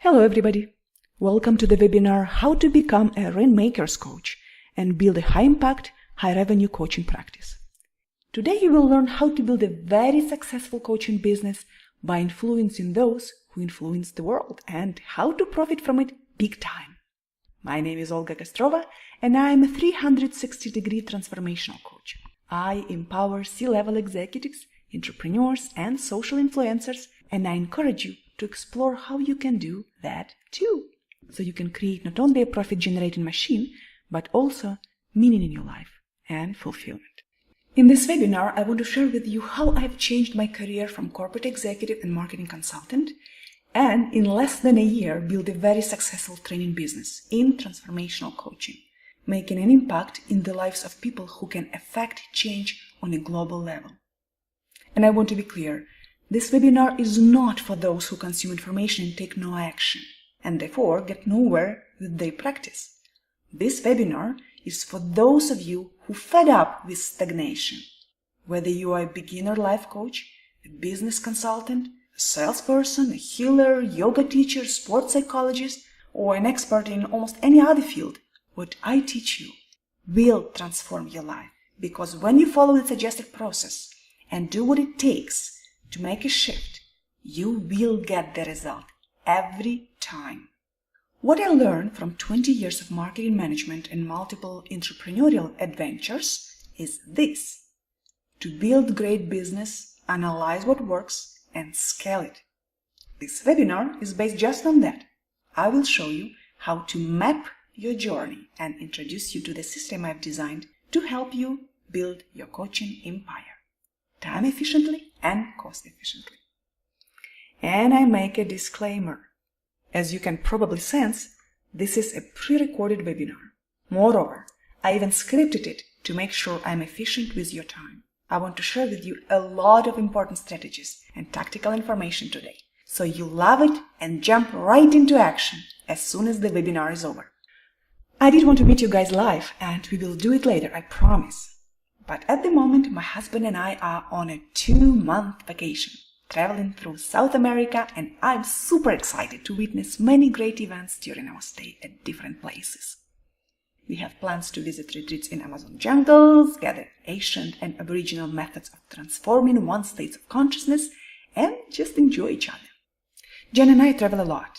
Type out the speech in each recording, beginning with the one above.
Hello everybody! Welcome to the webinar How to Become a Rainmakers Coach and Build a High-Impact, High-Revenue Coaching Practice. Today you will learn how to build a very successful coaching business by influencing those who influence the world and how to profit from it big time. My name is Olga Kostrova and I am a 360-degree transformational coach. I empower C-level executives, entrepreneurs and social influencers, and I encourage you to explore how you can do that too, so you can create not only a profit-generating machine, but also meaning in your life and fulfillment. In this webinar, I want to share with you how I've changed my career from corporate executive and marketing consultant, and in less than a year, build a very successful training business in transformational coaching, making an impact in the lives of people who can affect change on a global level. And I want to be clear, this webinar is not for those who consume information and take no action, and therefore get nowhere with their practice. This webinar is for those of you who fed up with stagnation. Whether you are a beginner life coach, a business consultant, a salesperson, a healer, yoga teacher, sports psychologist, or an expert in almost any other field, what I teach you will transform your life. Because when you follow the suggested process and do what it takes to make a shift, you will get the result every time. What I learned from 20 years of marketing management and multiple entrepreneurial adventures is this: to build great business, analyze what works, and scale it. This webinar is based just on that. I will show you how to map your journey and introduce you to the system I've designed to help you build your coaching empire, time efficiently and cost efficiently. And I make a disclaimer. As you can probably sense, this is a pre-recorded webinar. Moreover, I even scripted it to make sure I'm efficient with your time. I want to share with you a lot of important strategies and tactical information today, so you love it and jump right into action as soon as the webinar is over. I did want to meet you guys live, and we will do it later, I promise. But at the moment, my husband and I are on a 2-month vacation, traveling through South America, and I'm super excited to witness many great events during our stay at different places. We have plans to visit retreats in Amazon jungles, gather ancient and aboriginal methods of transforming one's states of consciousness, and just enjoy each other. Jen and I travel a lot,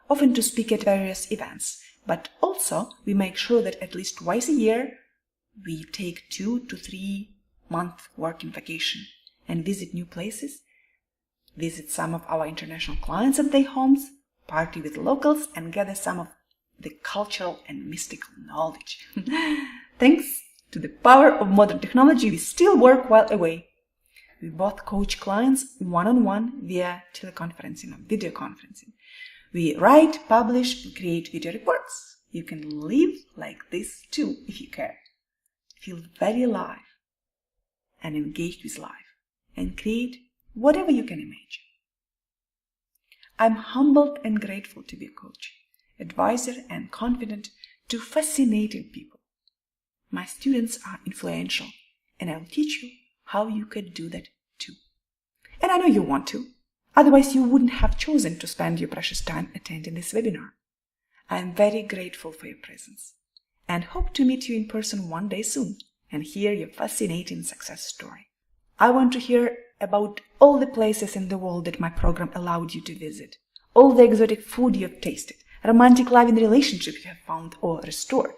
often to speak at various events, but also we make sure that at least twice a year we take 2 to 3 month working vacation and visit new places, visit some of our international clients at their homes, party with locals, and gather some of the cultural and mystical knowledge. Thanks to the power of modern technology, we still work while away. We both coach clients one-on-one via teleconferencing or video conferencing. We write, publish, and create video reports. You can live like this too if you care. Feel very alive and engaged with life and create whatever you can imagine. I'm humbled and grateful to be a coach, advisor, and confident to fascinating people. My students are influential, and I'll teach you how you could do that too. And I know you want to, otherwise you wouldn't have chosen to spend your precious time attending this webinar. I'm very grateful for your presence and hope to meet you in person one day soon and hear your fascinating success story. I want to hear about all the places in the world that my program allowed you to visit, all the exotic food you have tasted, romantic loving relationship you have found or restored,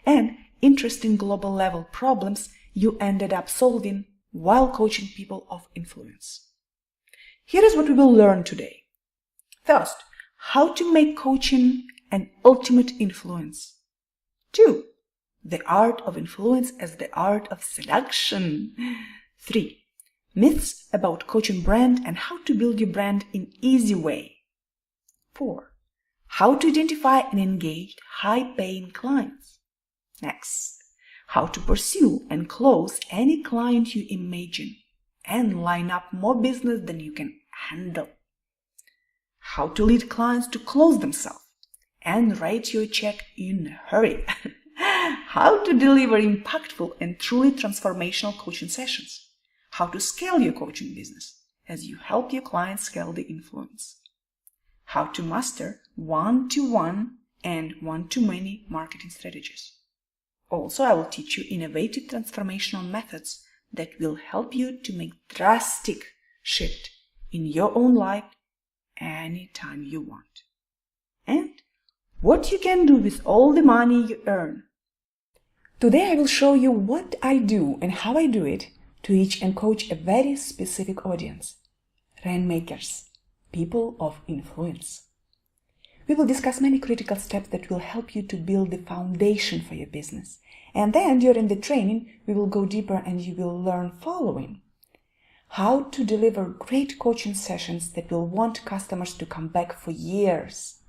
and interesting global level problems you ended up solving while coaching people of influence. Here is what we will learn today. First, how to make coaching an ultimate influence. 2. The art of influence as the art of seduction. 3. Myths about coaching brand and how to build your brand in easy way. 4. How to identify and engage high-paying clients. Next, how to pursue and close any client you imagine and line up more business than you can handle. How to lead clients to close themselves and write your check in a hurry. How to deliver impactful and truly transformational coaching sessions. How to scale your coaching business as you help your clients scale the influence. how to master one-to-one and one-to-many marketing strategies. Also, I will teach you innovative transformational methods that will help you to make drastic shift in your own life anytime you want. And what you can do with all the money you earn. Today I will show you what I do and how I do it to reach and coach a very specific audience. Rainmakers, people of influence. We will discuss many critical steps that will help you to build the foundation for your business. And then during the training, we will go deeper and you will learn following. How to deliver great coaching sessions that will want customers to come back for years.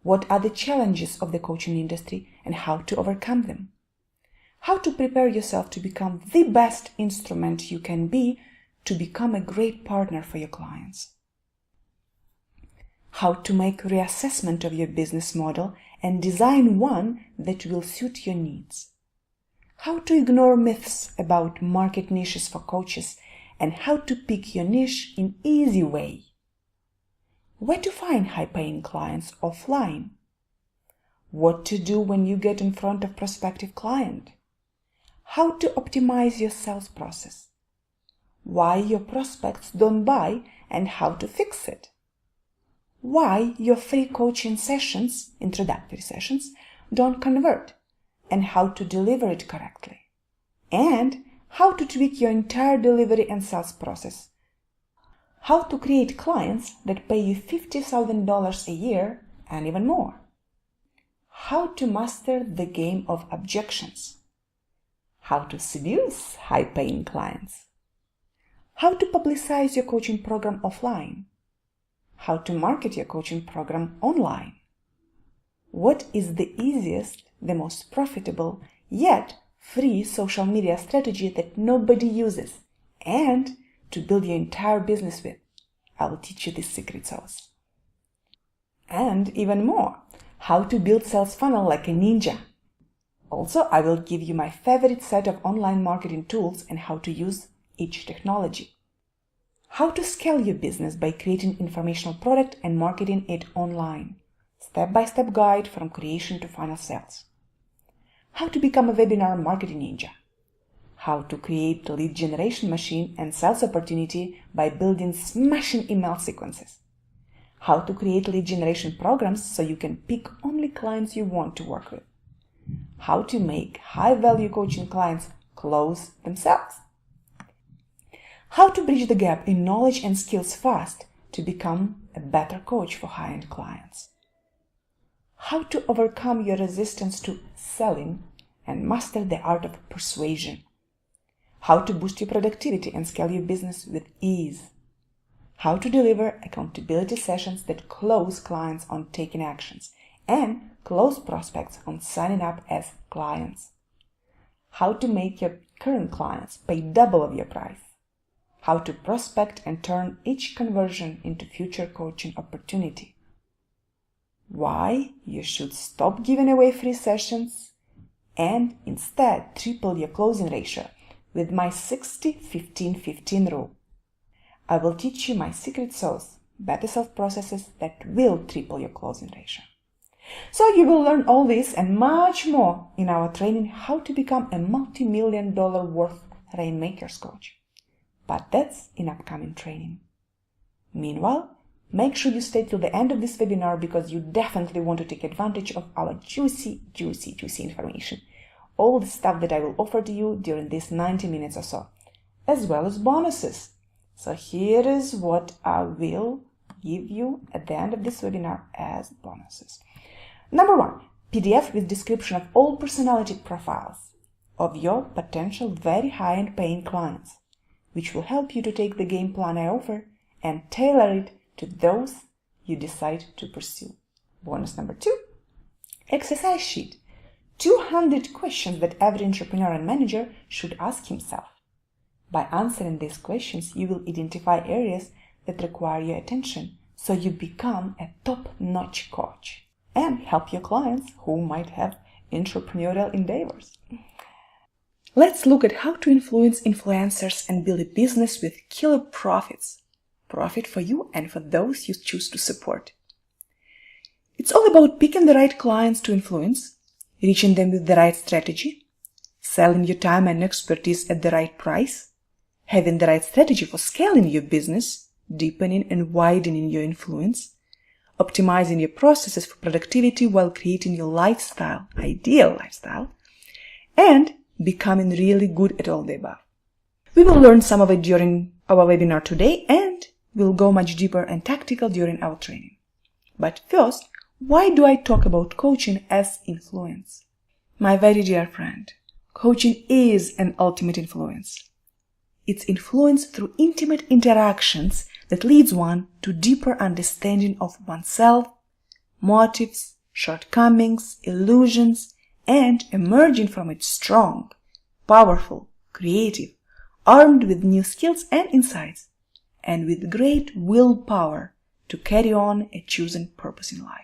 What are the challenges of the coaching industry and how to overcome them? How to prepare yourself to become the best instrument you can be to become a great partner for your clients. How to make reassessment of your business model and design one that will suit your needs. How to ignore myths about market niches for coaches and how to pick your niche in easy way. Where to find high-paying clients offline. What to do when you get in front of prospective client. How to optimize your sales process. Why your prospects don't buy and how to fix it. Why your free coaching sessions, introductory sessions, don't convert and how to deliver it correctly. And how to tweak your entire delivery and sales process. How to create clients that pay you $50,000 a year and even more. How to master the game of objections. How to seduce high-paying clients. How to publicize your coaching program offline. How to market your coaching program online. What is the easiest, the most profitable, yet free social media strategy that nobody uses and to build your entire business with? I will teach you this secret sauce. And even more, how to build sales funnel like a ninja. Also, I will give you my favorite set of online marketing tools and how to use each technology. How to scale your business by creating informational product and marketing it online. Step-by-step guide from creation to final sales. How to become a webinar marketing ninja. How to create a lead generation machine and sales opportunity by building smashing email sequences. How to create lead generation programs so you can pick only clients you want to work with. How to make high-value coaching clients close themselves. How to bridge the gap in knowledge and skills fast to become a better coach for high-end clients. How to overcome your resistance to selling and master the art of persuasion. How to boost your productivity and scale your business with ease. How to deliver accountability sessions that close clients on taking actions and close prospects on signing up as clients. How to make your current clients pay double of your price. How to prospect and turn each conversion into future coaching opportunity. Why you should stop giving away free sessions and instead triple your closing ratio with my 60-15-15 rule. I will teach you my secret sauce, better sales processes that will triple your closing ratio. So you will learn all this and much more in our training how to become a multi-million-dollar worth Rainmakers coach. But that's in upcoming training. Meanwhile, make sure you stay till the end of this webinar because you definitely want to take advantage of our juicy information. All the stuff that I will offer to you during these 90 minutes or so, as well as bonuses. So here is what I will give you at the end of this webinar as bonuses. Number 1, PDF with description of all personality profiles of your potential very high-end paying clients, which will help you to take the game plan I offer and tailor it to those you decide to pursue. Bonus number 2, exercise sheet. 200 questions that every entrepreneur and manager should ask himself. By answering these questions, you will identify areas that require your attention so you become a top-notch coach and help your clients who might have entrepreneurial endeavors. Let's look at how to influence influencers and build a business with killer profits. Profit for you and for those you choose to support. It's all about picking the right clients to influence, reaching them with the right strategy, selling your time and expertise at the right price, having the right strategy for scaling your business, deepening and widening your influence, optimizing your processes for productivity while creating your lifestyle, ideal lifestyle, and becoming really good at all the above. We will learn some of it during our webinar today, and we'll go much deeper and tactical during our training. But first, why do I talk about coaching as influence? My very dear friend, coaching is an ultimate influence. It's influence through intimate interactions that leads one to deeper understanding of oneself, motives, shortcomings, illusions, and emerging from it strong, powerful, creative, armed with new skills and insights, and with great willpower to carry on a chosen purpose in life.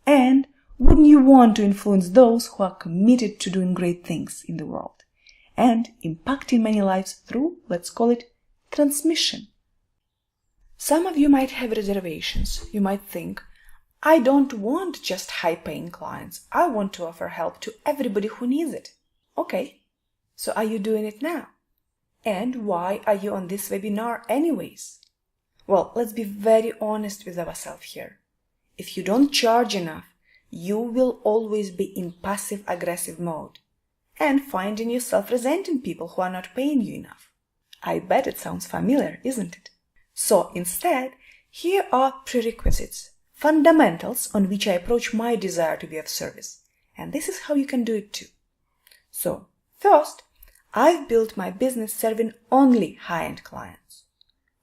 And wouldn't you want to influence those who are committed to doing great things in the world and impacting many lives through, let's call it, transmission? Some of you might have reservations. You might think, I don't want just high-paying clients. I want to offer help to everybody who needs it. Okay, so are you doing it now? And why are you on this webinar anyways? Well, let's be very honest with ourselves here. If you don't charge enough, you will always be in passive-aggressive mode and finding yourself resenting people who are not paying you enough. I bet it sounds familiar, isn't it? So instead, here are prerequisites, fundamentals on which I approach my desire to be of service. And this is how you can do it too. So, first, I've built my business serving only high-end clients.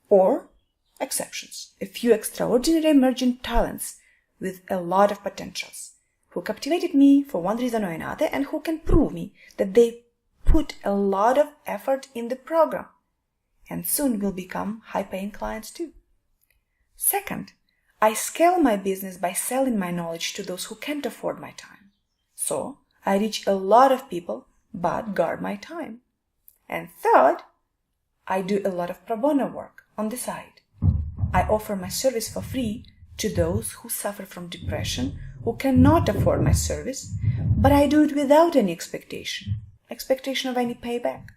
Or exceptions, a few extraordinary emerging talents with a lot of potentials, who captivated me for one reason or another and who can prove me that they put a lot of effort in the program and soon will become high-paying clients too. Second, I scale my business by selling my knowledge to those who can't afford my time. So I reach a lot of people but guard my time. And third, I do a lot of pro bono work on the side. I offer my service for free to those who suffer from depression, who cannot afford my service, but I do it without any expectation of any payback.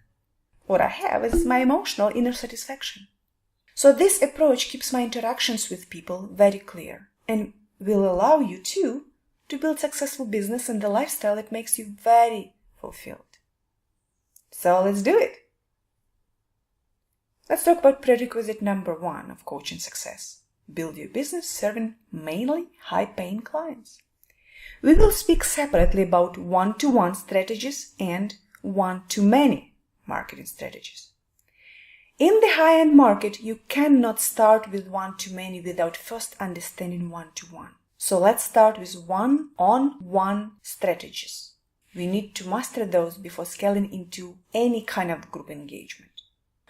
What I have is my emotional inner satisfaction. So this approach keeps my interactions with people very clear and will allow you too to build successful business and the lifestyle that makes you very fulfilled. So let's do it. Let's talk about prerequisite number 1 of coaching success. Build your business serving mainly high-paying clients. We will speak separately about one-to-one strategies and one-to-many marketing strategies. In the high-end market, you cannot start with one-to-many without first understanding one-to-one. So let's start with one-on-one strategies. We need to master those before scaling into any kind of group engagement.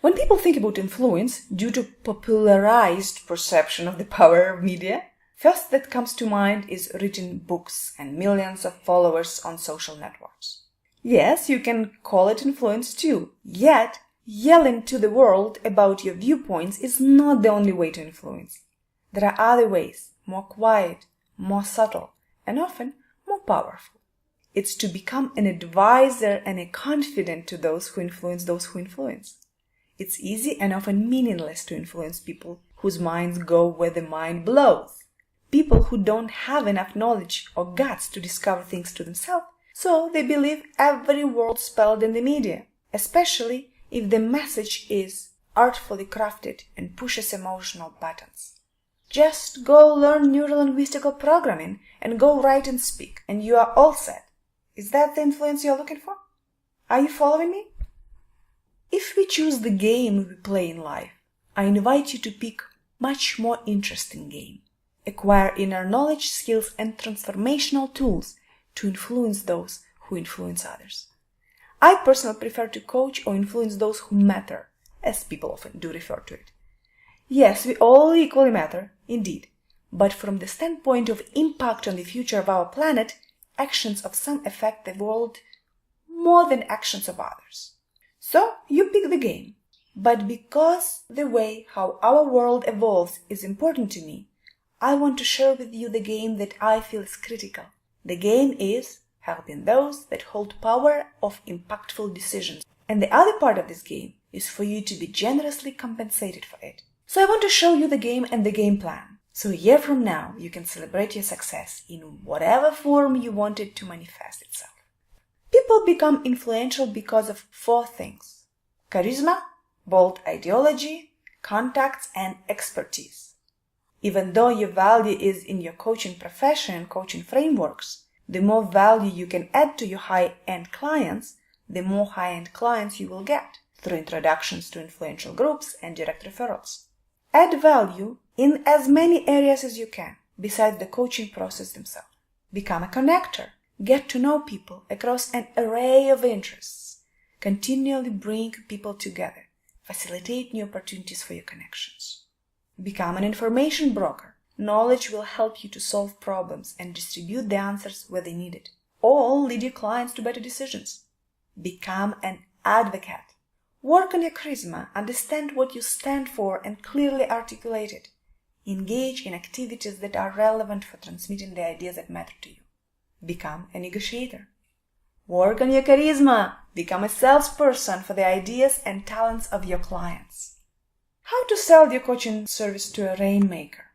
When people think about influence, due to popularized perception of the power of media, first that comes to mind is written books and millions of followers on social networks. Yes, you can call it influence too, yet yelling to the world about your viewpoints is not the only way to influence. There are other ways, more quiet, more subtle, and often more powerful. It's to become an advisor and a confidant to those who influence. It's easy and often meaningless to influence people whose minds go where the mind blows. People who don't have enough knowledge or guts to discover things to themselves, so they believe every word spelled in the media, especially if the message is artfully crafted and pushes emotional buttons. Just go learn neuro-linguistical programming and go write and speak, and you are all set. Is that the influence you're looking for? Are you following me? If we choose the game we play in life, I invite you to pick much more interesting game. Acquire inner knowledge, skills, and transformational tools to influence those who influence others. I personally prefer to coach or influence those who matter, as people often do refer to it. Yes, we all equally matter, indeed, but from the standpoint of impact on the future of our planet, actions of some affect the world more than actions of others. So you pick the game, but because the way how our world evolves is important to me, I want to share with you the game that I feel is critical. The game is helping those that hold power of impactful decisions. And the other part of this game is for you to be generously compensated for it. So I want to show you the game and the game plan. So a year from now, you can celebrate your success in whatever form you want it to manifest itself. People become influential because of 4 things: charisma, bold ideology, contacts, and expertise. Even though your value is in your coaching profession and coaching frameworks, the more value you can add to your high-end clients, the more high-end clients you will get through introductions to influential groups and direct referrals. Add value in as many areas as you can, besides the coaching process themselves. Become a connector. Get to know people across an array of interests. Continually bring people together. Facilitate new opportunities for your connections. Become an information broker. Knowledge will help you to solve problems and distribute the answers where they need it. All lead your clients to better decisions. Become an advocate. Work on your charisma, understand what you stand for and clearly articulate it. Engage in activities that are relevant for transmitting the ideas that matter to you. Become a negotiator. Work on your charisma. Become a salesperson for the ideas and talents of your clients. How to sell your coaching service to a rainmaker?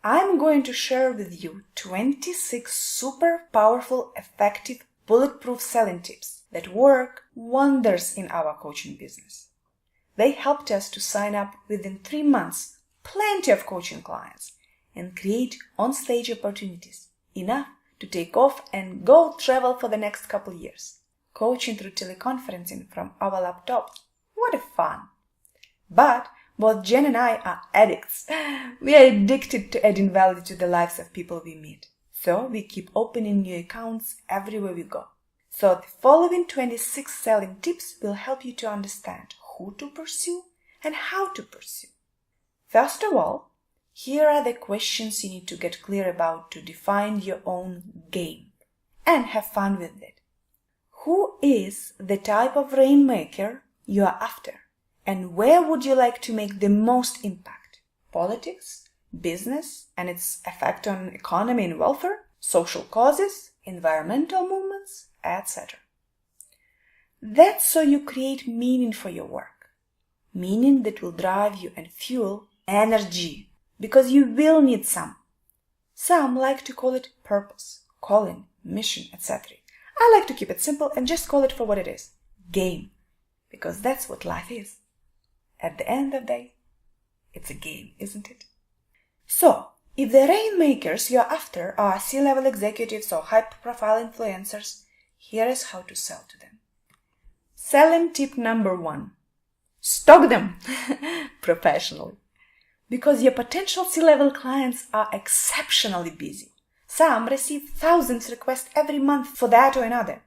I'm going to share with you 26 super powerful, effective, bulletproof selling tips that work wonders in our coaching business. They helped us to sign up within 3 months plenty of coaching clients and create on-stage opportunities, enough to take off and go travel for the next couple years. Coaching through teleconferencing from our laptops. What a fun! But both Jen and I are addicts. We are addicted to adding value to the lives of people we meet. So we keep opening new accounts everywhere we go. So the following 26 selling tips will help you to understand who to pursue and how to pursue. First of all, here are the questions you need to get clear about to define your own game and have fun with it. Who is the type of rainmaker you are after? And where would you like to make the most impact? Politics, business and its effect on economy and welfare, social causes, environmental movements, etc. That's so you create meaning for your work. Meaning that will drive you and fuel energy, because you will need some. Some like to call it purpose, calling, mission, etc. I like to keep it simple and just call it for what it is. Game. Because that's what life is. At the end of the day, it's a game, isn't it? So, if the rainmakers you're after are C-level executives or high-profile influencers, here is how to sell to them. Selling tip number 1. Stalk them professionally. Because your potential C-level clients are exceptionally busy. Some receive thousands of requests every month for that or another.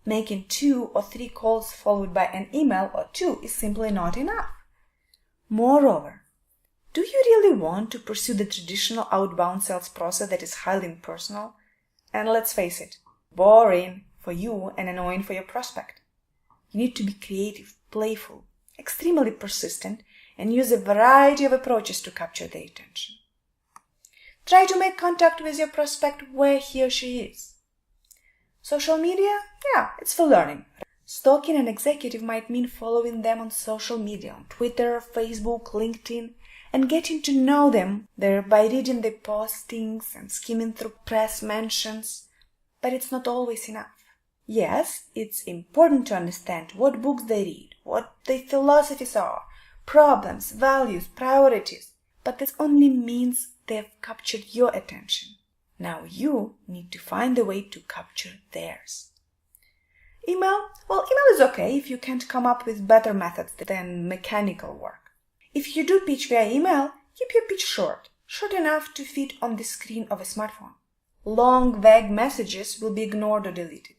Making 2 or 3 calls followed by an email or 2 is simply not enough. Moreover, do you really want to pursue the traditional outbound sales process that is highly impersonal? And let's face it, boring for you and annoying for your prospect. You need to be creative, playful, extremely persistent, and use a variety of approaches to capture their attention. Try to make contact with your prospect where he or she is. Social media? Yeah, it's for learning. Stalking an executive might mean following them on social media, on Twitter, Facebook, LinkedIn, and getting to know them there by reading their postings and skimming through press mentions. But it's not always enough. Yes, it's important to understand what books they read, what their philosophies are, problems, values, priorities, but this only means they've captured your attention. Now you need to find a way to capture theirs. Email? Well, email is okay if you can't come up with better methods than mechanical work. If you do pitch via email, keep your pitch short enough to fit on the screen of a smartphone. Long, vague messages will be ignored or deleted.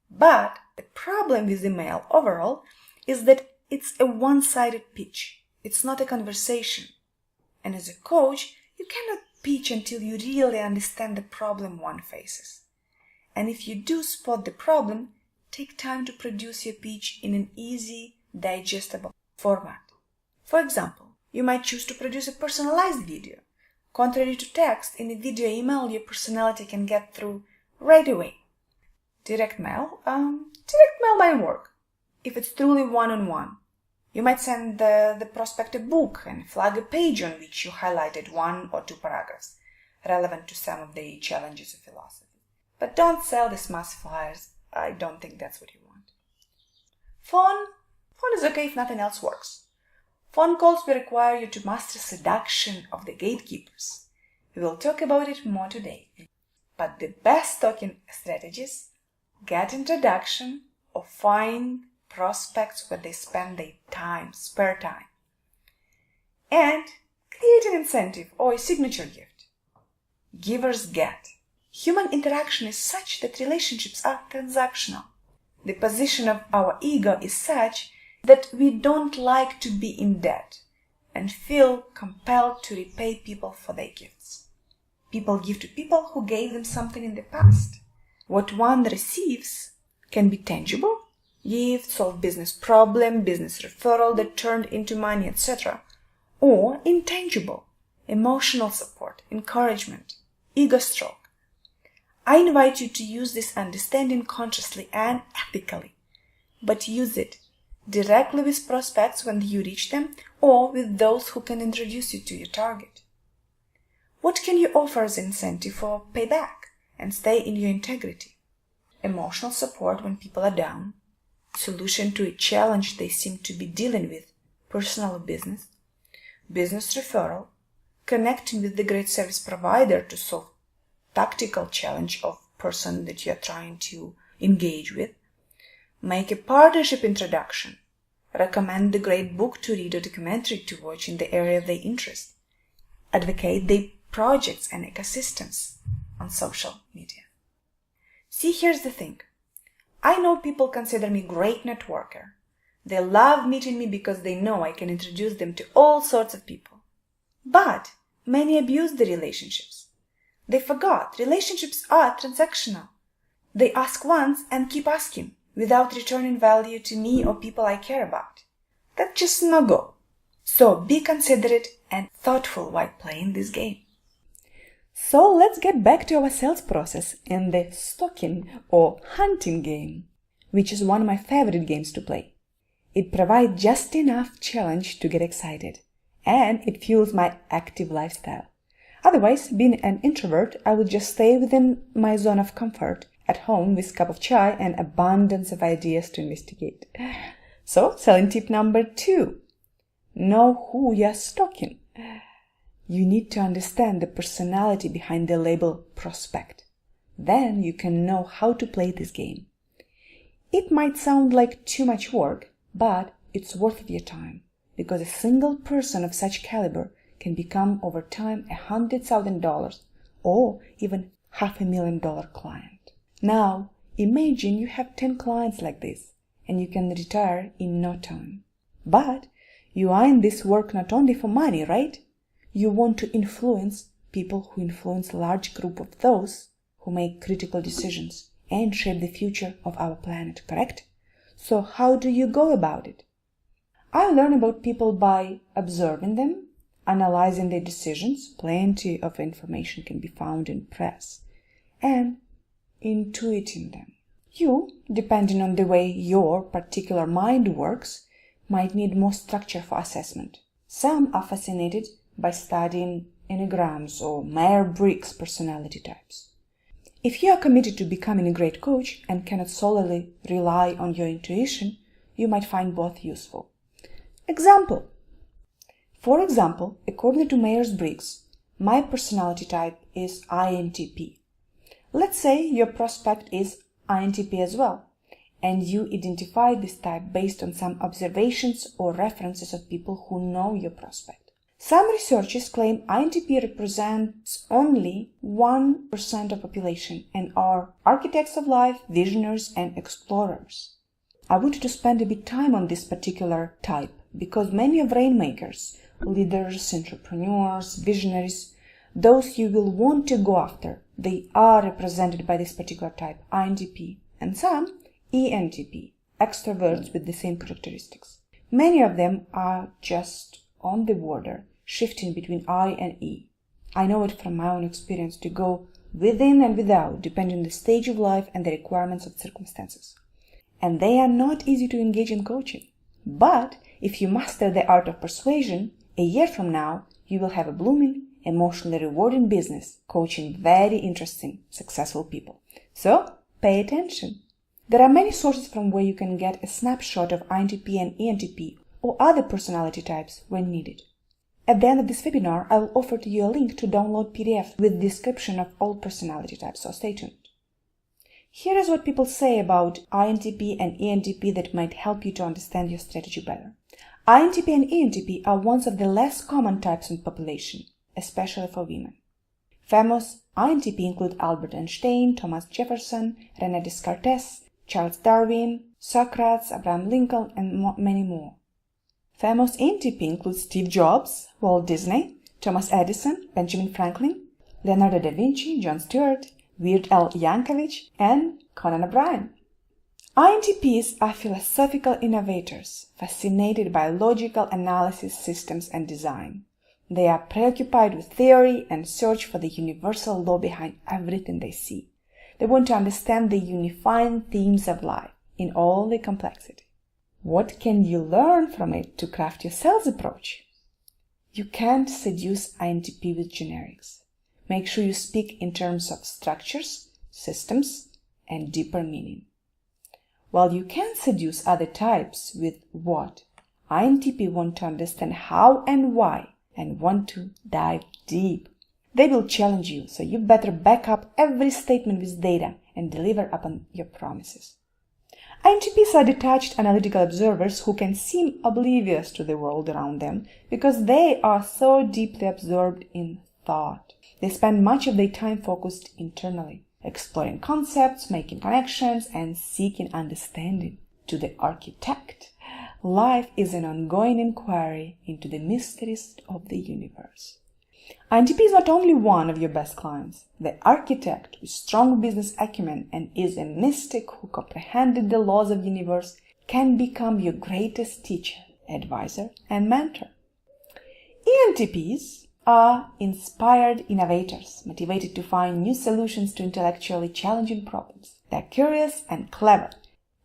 But the problem with email overall is that it's a one-sided pitch. It's not a conversation. And as a coach, you cannot pitch until you really understand the problem one faces. And if you do spot the problem, take time to produce your pitch in an easy, digestible format. For example, you might choose to produce a personalized video, Contrary to text, in a video email, your personality can get through right away. Direct mail might work if it's truly one-on-one. You might send the prospect a book and flag a page on which you highlighted 1 or 2 paragraphs relevant to some of the challenges of philosophy. But don't sell these mass flyers. I don't think that's what you want. Phone is okay if nothing else works. Phone calls will require you to master seduction of the gatekeepers. We will talk about it more today. But the best talking strategies: get introduction or find prospects where they spend their spare time. And create an incentive or a signature gift. Givers get. Human interaction is such that relationships are transactional. The position of our ego is such that we don't like to be in debt and feel compelled to repay people for their gifts. People give to people who gave them something in the past. What one receives can be tangible, gift, solve business problem, business referral that turned into money, etc. Or intangible, emotional support, encouragement, ego stroke. I invite you to use this understanding consciously and ethically, but use it directly with prospects when you reach them or with those who can introduce you to your target. What can you offer as incentive for payback and stay in your integrity? Emotional support when people are down, solution to a challenge they seem to be dealing with, personal or business, business referral, connecting with the great service provider to solve tactical challenge of person that you're trying to engage with, make a partnership introduction, recommend the great book to read or documentary to watch in the area of their interest, advocate their projects and ecosystems on social media. See, here's the thing. I know people consider me a great networker. They love meeting me because they know I can introduce them to all sorts of people. But many abuse the relationships. They forgot relationships are transactional. They ask once and keep asking without returning value to me or people I care about. That's just no go. So be considerate and thoughtful while playing this game. So let's get back to our sales process and the stalking or hunting game, which is one of my favorite games to play. It provides just enough challenge to get excited, and it fuels my active lifestyle. Otherwise, being an introvert, I would just stay within my zone of comfort at home with a cup of chai and abundance of ideas to investigate. So, selling tip number 2. Know who you're stalking. You need to understand the personality behind the label prospect. Then you can know how to play this game. It might sound like too much work, but it's worth your time, because a single person of such caliber can become over time $100,000 or even $500,000 client. Now, imagine you have 10 clients like this and you can retire in no time. But you are in this work not only for money, right? You want to influence people who influence a large group of those who make critical decisions and shape the future of our planet, correct? So how do you go about it? I learn about people by observing them, analyzing their decisions. Plenty of information can be found in press, and intuiting them. You, depending on the way your particular mind works, might need more structure for assessment. Some are fascinated by studying enneagrams or Myers-Briggs personality types. If you are committed to becoming a great coach and cannot solely rely on your intuition, you might find both useful. For example, according to Myers-Briggs, my personality type is INTP. Let's say your prospect is INTP as well, and you identify this type based on some observations or references of people who know your prospect. Some researchers claim INTP represents only 1% of population and are architects of life, visionaries, and explorers. I wanted to spend a bit of time on this particular type because many of Rainmakers, leaders, entrepreneurs, visionaries, those you will want to go after, they are represented by this particular type, INTP, and some ENTP, extroverts with the same characteristics. Many of them are just on the border, shifting between I and E. I know it from my own experience to go within and without, depending on the stage of life and the requirements of circumstances. And they are not easy to engage in coaching. But if you master the art of persuasion, a year from now, you will have a blooming, emotionally rewarding business, coaching very interesting, successful people. So, pay attention. There are many sources from where you can get a snapshot of INTP and ENTP or other personality types when needed. At the end of this webinar, I will offer to you a link to download PDF with description of all personality types, so stay tuned. Here is what people say about INTP and ENTP that might help you to understand your strategy better. INTP and ENTP are one of the less common types in population, especially for women. Famous INTP include Albert Einstein, Thomas Jefferson, René Descartes, Charles Darwin, Socrates, Abraham Lincoln, and many more. Famous ENTP include Steve Jobs, Walt Disney, Thomas Edison, Benjamin Franklin, Leonardo da Vinci, Jon Stewart, Weird Al Yankovic, and Conan O'Brien. INTPs are philosophical innovators, fascinated by logical analysis, systems, and design. They are preoccupied with theory and search for the universal law behind everything they see. They want to understand the unifying themes of life in all their complexity. What can you learn from it to craft your sales approach? You can't seduce INTP with generics. Make sure you speak in terms of structures, systems, and deeper meaning. While you can seduce other types with what, INTP want to understand how and why and want to dive deep. They will challenge you, so you better back up every statement with data and deliver upon your promises. INTPs are detached analytical observers who can seem oblivious to the world around them because they are so deeply absorbed in thought. They spend much of their time focused internally, exploring concepts, making connections, and seeking understanding. To the architect, life is an ongoing inquiry into the mysteries of the universe. INTP is not only one of your best clients. The architect with strong business acumen and is a mystic who comprehended the laws of the universe can become your greatest teacher, advisor, and mentor. ENTPs are inspired innovators, motivated to find new solutions to intellectually challenging problems. They are curious and clever,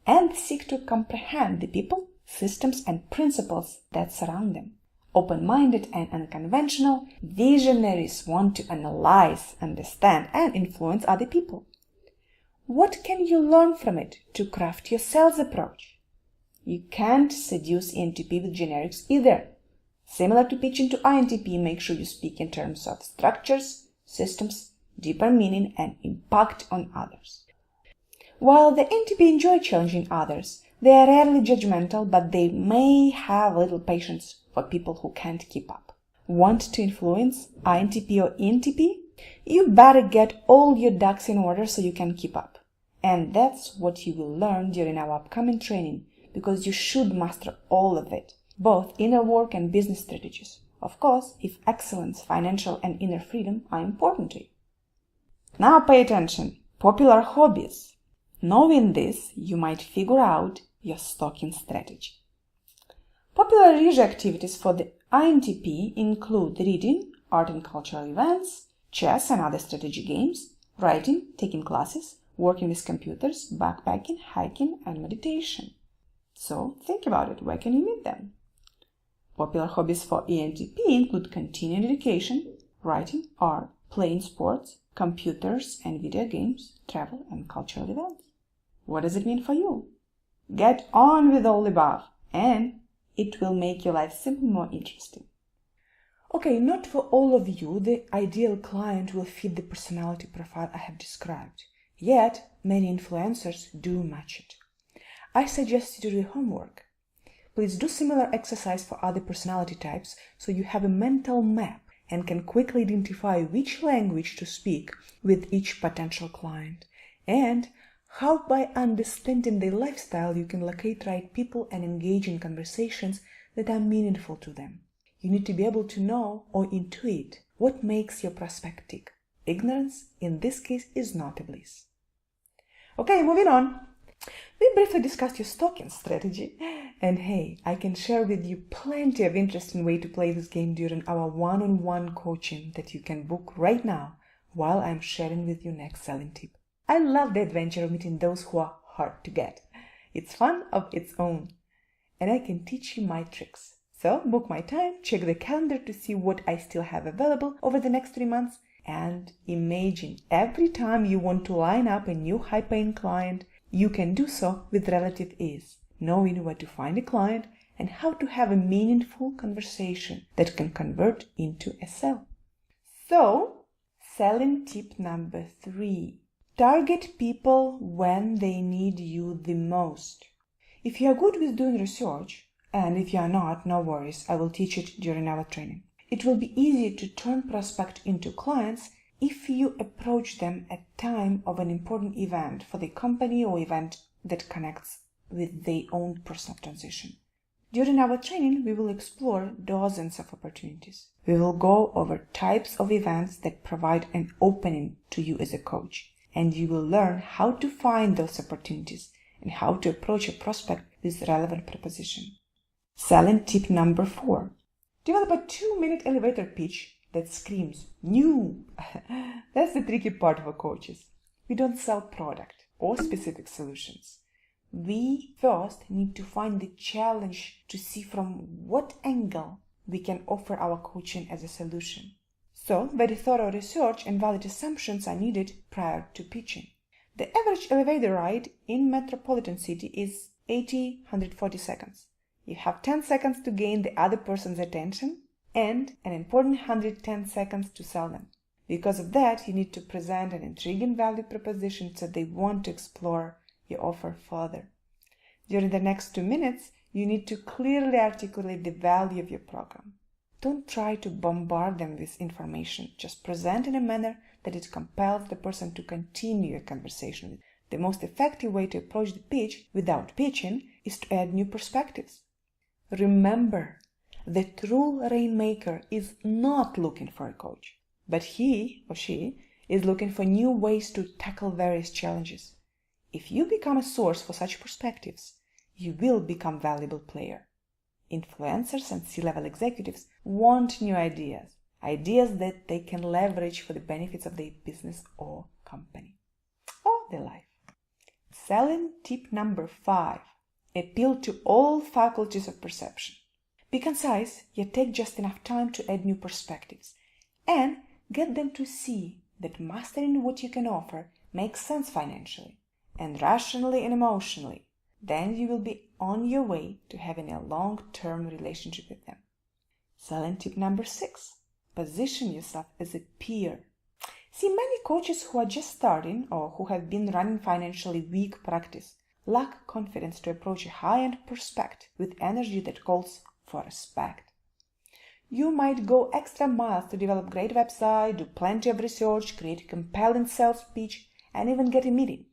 and seek to comprehend the people, systems, and principles that surround them. Open-minded and unconventional, visionaries want to analyze, understand, and influence other people. What can you learn from it to craft your sales approach? You can't seduce ENTP with generics either. Similar to pitching to INTP, make sure you speak in terms of structures, systems, deeper meaning, and impact on others. While the ENTP enjoy challenging others, they are rarely judgmental, but they may have little patience for people who can't keep up. Want to influence INTP or ENTP? You better get all your ducks in order so you can keep up. And that's what you will learn during our upcoming training, because you should master all of it, both inner work and business strategies. Of course, if excellence, financial, and inner freedom are important to you. Now pay attention. Popular hobbies. Knowing this, you might figure out your stocking strategy. Popular leisure activities for the INTP include reading, art and cultural events, chess and other strategy games, writing, taking classes, working with computers, backpacking, hiking, and meditation. So think about it. Where can you meet them? Popular hobbies for ENTP include continuing education, writing, art, playing sports, computers and video games, travel, and cultural events. What does it mean for you? Get on with all the above, and it will make your life simply more interesting. Okay, not for all of you, the ideal client will fit the personality profile I have described. Yet, many influencers do match it. I suggest you to do homework. Please do similar exercise for other personality types so you have a mental map and can quickly identify which language to speak with each potential client, and how by understanding their lifestyle you can locate right people and engage in conversations that are meaningful to them. You need to be able to know or intuit what makes your prospect tick. Ignorance, in this case, is not a bliss. Okay, moving on. We briefly discussed your stalking strategy, and hey, I can share with you plenty of interesting ways to play this game during our one-on-one coaching that you can book right now while I'm sharing with you next selling tip. I love the adventure of meeting those who are hard to get. It's fun of its own, and I can teach you my tricks. So book my time, check the calendar to see what I still have available over the next 3 months, and imagine every time you want to line up a new high-paying client, you can do so with relative ease, knowing where to find a client and how to have a meaningful conversation that can convert into a sale. So, selling tip number 3. Target people when they need you the most. If you are good with doing research, and if you are not, no worries, I will teach it during our training. It will be easier to turn prospects into clients if you approach them at time of an important event for the company or event that connects with their own personal transition. During our training, we will explore dozens of opportunities. We will go over types of events that provide an opening to you as a coach, and you will learn how to find those opportunities and how to approach a prospect with relevant proposition. Selling tip number 4. Develop a 2-minute elevator pitch that screams new. That's the tricky part for coaches. We don't sell product or specific solutions. We first need to find the challenge to see from what angle we can offer our coaching as a solution. So, very thorough research and valid assumptions are needed prior to pitching. The average elevator ride in metropolitan city is 80-140 seconds. You have 10 seconds to gain the other person's attention and an important 110 seconds to sell them. Because of that, you need to present an intriguing value proposition so they want to explore your offer further. During the next 2 minutes, you need to clearly articulate the value of your program. Don't try to bombard them with information. Just present in a manner that it compels the person to continue a conversation. The most effective way to approach the pitch without pitching is to add new perspectives. Remember, the true rainmaker is not looking for a coach, but he or she is looking for new ways to tackle various challenges. If you become a source for such perspectives, you will become a valuable player. Influencers and C-level executives want new ideas that they can leverage for the benefits of their business or company or their life. Selling tip number 5. Appeal to all faculties of perception. Be concise, yet take just enough time to add new perspectives and get them to see that mastering what you can offer makes sense financially and rationally and emotionally. Then you will be on your way to having a long-term relationship with them. Selling tip number 6. Position yourself as a peer. See, many coaches who are just starting or who have been running financially weak practice lack confidence to approach a high-end prospect with energy that calls for respect. You might go extra miles to develop great website, do plenty of research, create a compelling sales pitch, and even get a meeting.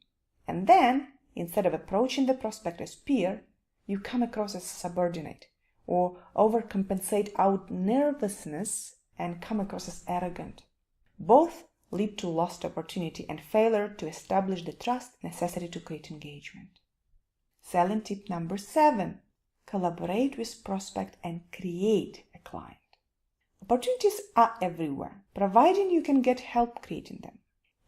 And then, instead of approaching the prospect as peer, you come across as subordinate or overcompensate out nervousness and come across as arrogant. Both lead to lost opportunity and failure to establish the trust necessary to create engagement. Selling tip number 7. Collaborate with prospect and create a client. Opportunities are everywhere, providing you can get help creating them.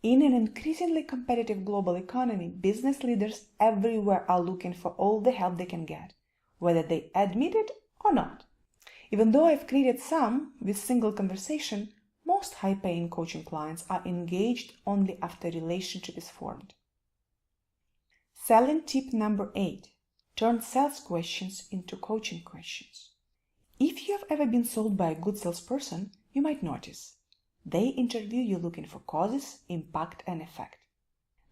In an increasingly competitive global economy, business leaders everywhere are looking for all the help they can get, whether they admit it or not. Even though I've created some with single conversation, most high-paying coaching clients are engaged only after a relationship is formed. Selling tip number 8. Turn sales questions into coaching questions. If you have ever been sold by a good salesperson, you might notice they interview you looking for causes, impact, and effect.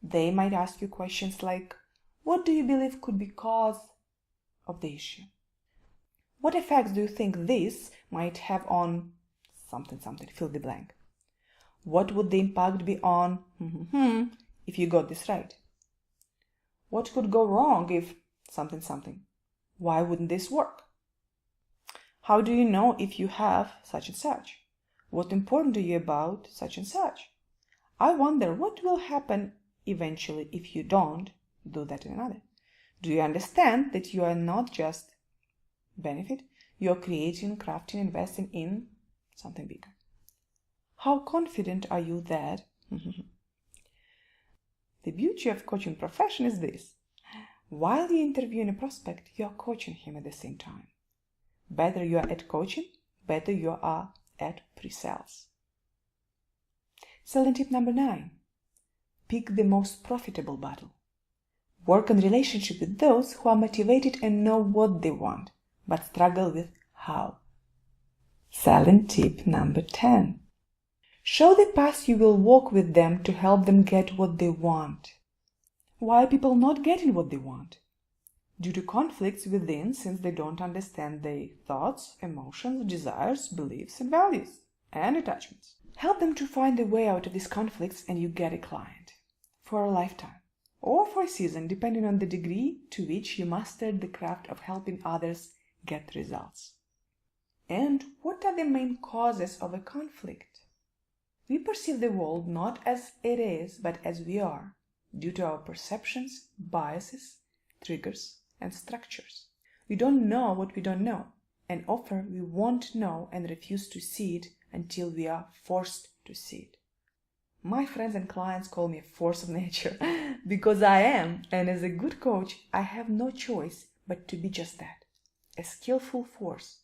They might ask you questions like, what do you believe could be cause of the issue? What effects do you think this might have on something, fill the blank? What would the impact be on if you got this right? What could go wrong if something? Why wouldn't this work? How do you know if you have such and such? What's important to you about such and such? I wonder what will happen eventually if you don't do that in another? Do you understand that you are not just benefit, you are creating, crafting, investing in something bigger? How confident are you that? The beauty of coaching profession is this. While you're interviewing a prospect, you are coaching him at the same time. Better you are at coaching, better you are at pre-sales. Selling tip number 9. Pick the most profitable battle. Work on relationship with those who are motivated and know what they want, but struggle with how. Selling tip number 10. Show the path you will walk with them to help them get what they want. Why are people not getting what they want? Due to conflicts within, since they don't understand their thoughts, emotions, desires, beliefs, and values, and attachments. Help them to find a way out of these conflicts and you get a client for a lifetime or for a season, depending on the degree to which you mastered the craft of helping others get results. And what are the main causes of a conflict? We perceive the world not as it is, but as we are, due to our perceptions, biases, triggers, and structures. We don't know what we don't know, and often we won't know and refuse to see it until we are forced to see it. My friends and clients call me a force of nature because I am, and as a good coach, I have no choice but to be just that, a skillful force,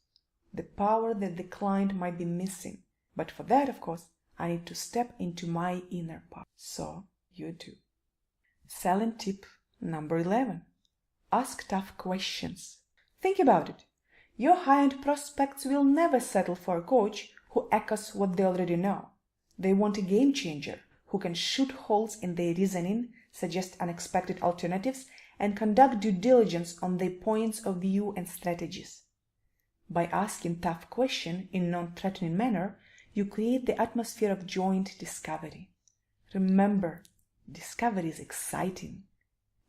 the power that the client might be missing. But for that, of course, I need to step into my inner power. So you too. Selling tip number 11. Ask tough questions. Think about it. Your high-end prospects will never settle for a coach who echoes what they already know. They want a game changer who can shoot holes in their reasoning, suggest unexpected alternatives, and conduct due diligence on their points of view and strategies. By asking tough questions in a non-threatening manner, you create the atmosphere of joint discovery. Remember, discovery is exciting.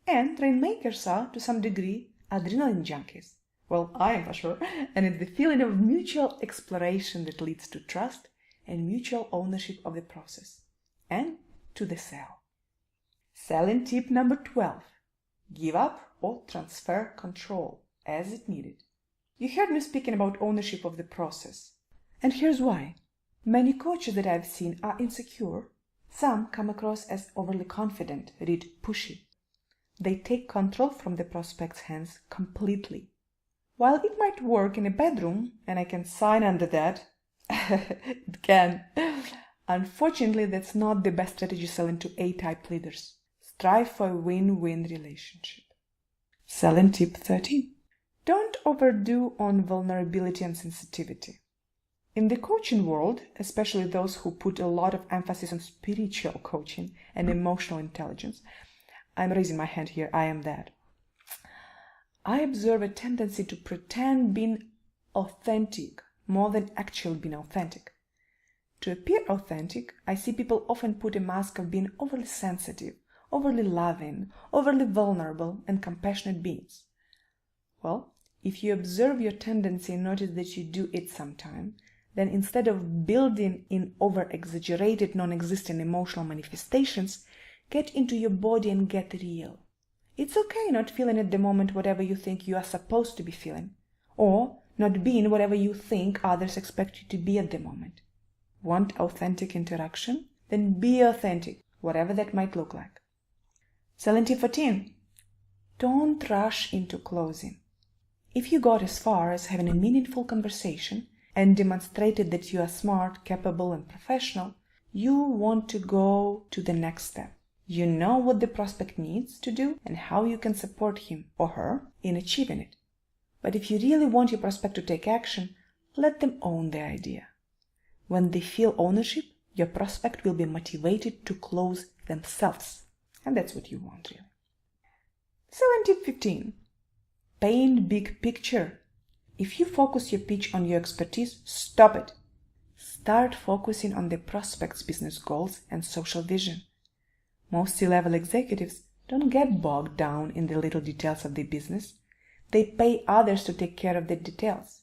And Rainmakers are, to some degree, adrenaline junkies. Well, I am for sure. And it's the feeling of mutual exploration that leads to trust and mutual ownership of the process. And to the sale. Selling tip number 12. Give up or transfer control as it needed. You heard me speaking about ownership of the process. And here's why. Many coaches that I've seen are insecure. Some come across as overly confident, read pushy. They take control from the prospect's hands completely. While it might work in a bedroom, and I can sign under that, it can. Unfortunately, that's not the best strategy selling to A-type leaders. Strive for a win-win relationship. Selling tip 13. Don't overdo on vulnerability and sensitivity. In the coaching world, especially those who put a lot of emphasis on spiritual coaching and emotional intelligence, I'm raising my hand here, I am that. I observe a tendency to pretend being authentic more than actually being authentic. To appear authentic, I see people often put a mask of being overly sensitive, overly loving, overly vulnerable, and compassionate beings. Well, if you observe your tendency and notice that you do it sometime, then instead of building in over-exaggerated, non-existent emotional manifestations, get into your body and get real. It's okay not feeling at the moment whatever you think you are supposed to be feeling, or not being whatever you think others expect you to be at the moment. Want authentic interaction? Then be authentic, whatever that might look like. Selling tip 14. Don't rush into closing. If you got as far as having a meaningful conversation and demonstrated that you are smart, capable, and professional, you want to go to the next step. You know what the prospect needs to do and how you can support him or her in achieving it. But if you really want your prospect to take action, let them own the idea. When they feel ownership, your prospect will be motivated to close themselves. And that's what you want, really. Selling tip 15. Paint big picture. If you focus your pitch on your expertise, stop it. Start focusing on the prospect's business goals and social vision. Most C-level executives don't get bogged down in the little details of their business. They pay others to take care of the details.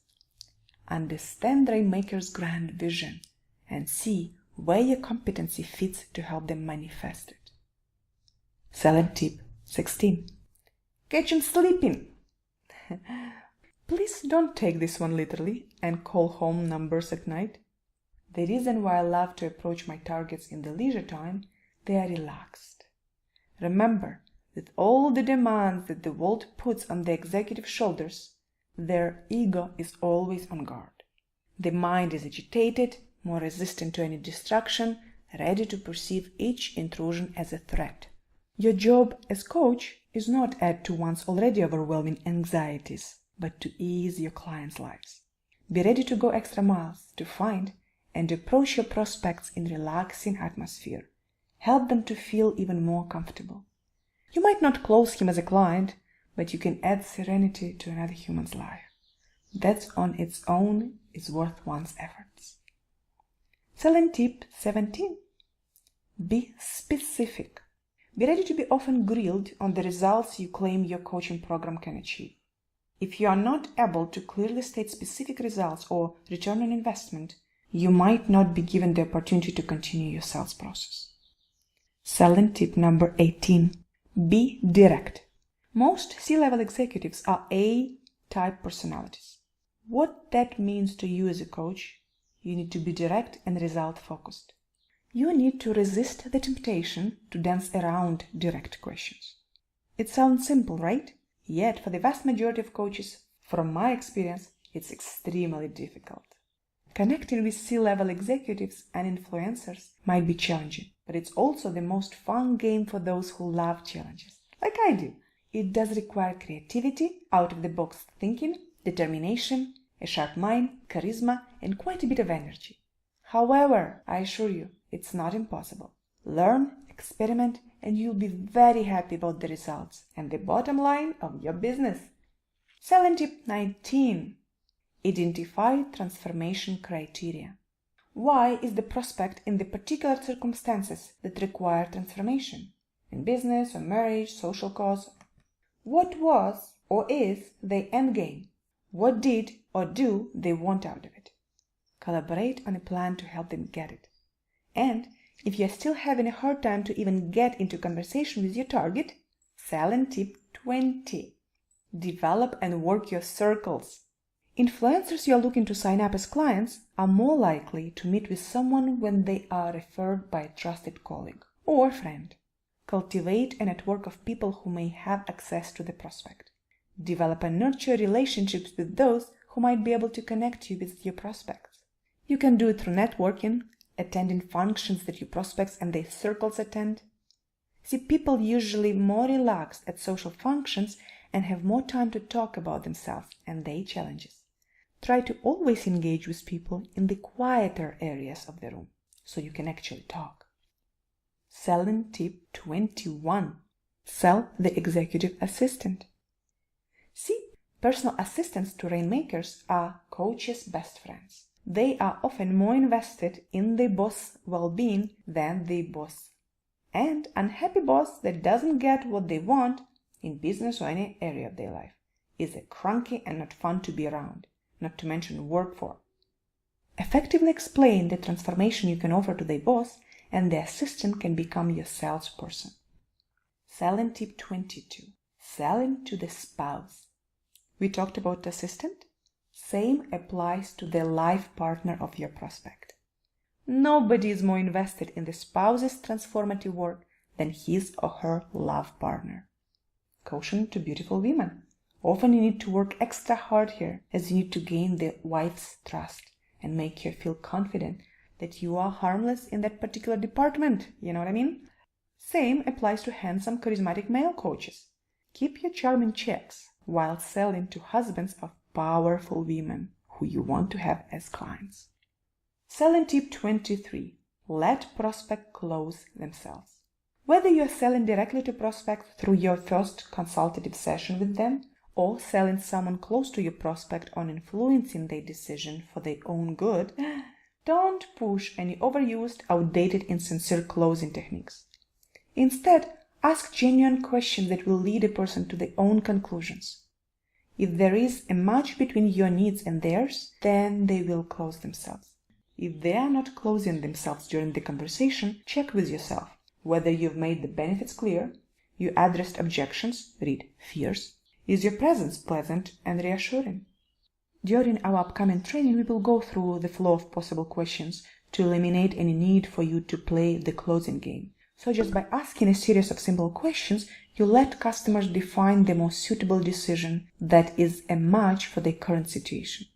Understand Rainmakers' grand vision and see where your competency fits to help them manifest it. Selling tip 16. Catch him sleeping. Please don't take this one literally and call home numbers at night. The reason why I love to approach my targets in the leisure time, they are relaxed. Remember, with all the demands that the world puts on the executive shoulders, their ego is always on guard. The mind is agitated, more resistant to any distraction, ready to perceive each intrusion as a threat. Your job as coach is not add to one's already overwhelming anxieties, but to ease your clients' lives. Be ready to go extra miles to find and approach your prospects in relaxing atmosphere. Help them to feel even more comfortable. You might not close him as a client, but you can add serenity to another human's life. That on its own is worth one's efforts. Selling tip 17. Be specific. Be ready to be often grilled on the results you claim your coaching program can achieve. If you are not able to clearly state specific results or return on investment, you might not be given the opportunity to continue your sales process. Selling tip number 18. Be direct. Most C-level executives are A-type personalities. What that means to you as a coach, you need to be direct and result-focused. You need to resist the temptation to dance around direct questions. It sounds simple, right? Yet, for the vast majority of coaches, from my experience, it's extremely difficult. Connecting with C-level executives and influencers might be challenging, but it's also the most fun game for those who love challenges, like I do. It does require creativity, out-of-the-box thinking, determination, a sharp mind, charisma, and quite a bit of energy. However, I assure you, it's not impossible. Learn, experiment, and you'll be very happy about the results and the bottom line of your business. Selling tip 19. Identify transformation criteria. Why is the prospect in the particular circumstances that require transformation? In business or marriage, social cause? What was or is the end game? What did or do they want out of it? Collaborate on a plan to help them get it. And if you're still having a hard time to even get into conversation with your target, selling tip 20. Develop and work your circles. Influencers you're looking to sign up as clients are more likely to meet with someone when they are referred by a trusted colleague or friend. Cultivate a network of people who may have access to the prospect. Develop and nurture relationships with those who might be able to connect you with your prospects. You can do it through networking, attending functions that your prospects and their circles attend. See, people usually more relaxed at social functions and have more time to talk about themselves and their challenges. Try to always engage with people in the quieter areas of the room so you can actually talk. Selling tip 21. Sell the executive assistant. See, personal assistants to Rainmakers are coaches' best friends. They are often more invested in the boss' well-being than the boss. And unhappy boss that doesn't get what they want in business or any area of their life is a cranky and not fun to be around, not to mention work for. Effectively explain the transformation you can offer to the boss, and the assistant can become your salesperson. Selling tip 22. Selling to the spouse. We talked about the assistant. Same applies to the life partner of your prospect. Nobody is more invested in the spouse's transformative work than his or her love partner. Caution to beautiful women. Often you need to work extra hard here, as you need to gain the wife's trust and make her feel confident that you are harmless in that particular department. You know what I mean? Same applies to handsome, charismatic male coaches. Keep your charm in checks while selling to husbands of powerful women who you want to have as clients. Selling tip 23. Let prospect close themselves. Whether you are selling directly to prospects through your first consultative session with them, or selling someone close to your prospect on influencing their decision for their own good, don't push any overused, outdated, insincere closing techniques. Instead, ask genuine questions that will lead a person to their own conclusions. If there is a match between your needs and theirs, then they will close themselves. If they are not closing themselves during the conversation, check with yourself whether you've made the benefits clear, You addressed objections, read fears. Is your presence pleasant and reassuring? During our upcoming training, we will go through the flow of possible questions to eliminate any need for you to play the closing game. So just by asking a series of simple questions, you let customers define the most suitable decision that is a match for their current situation.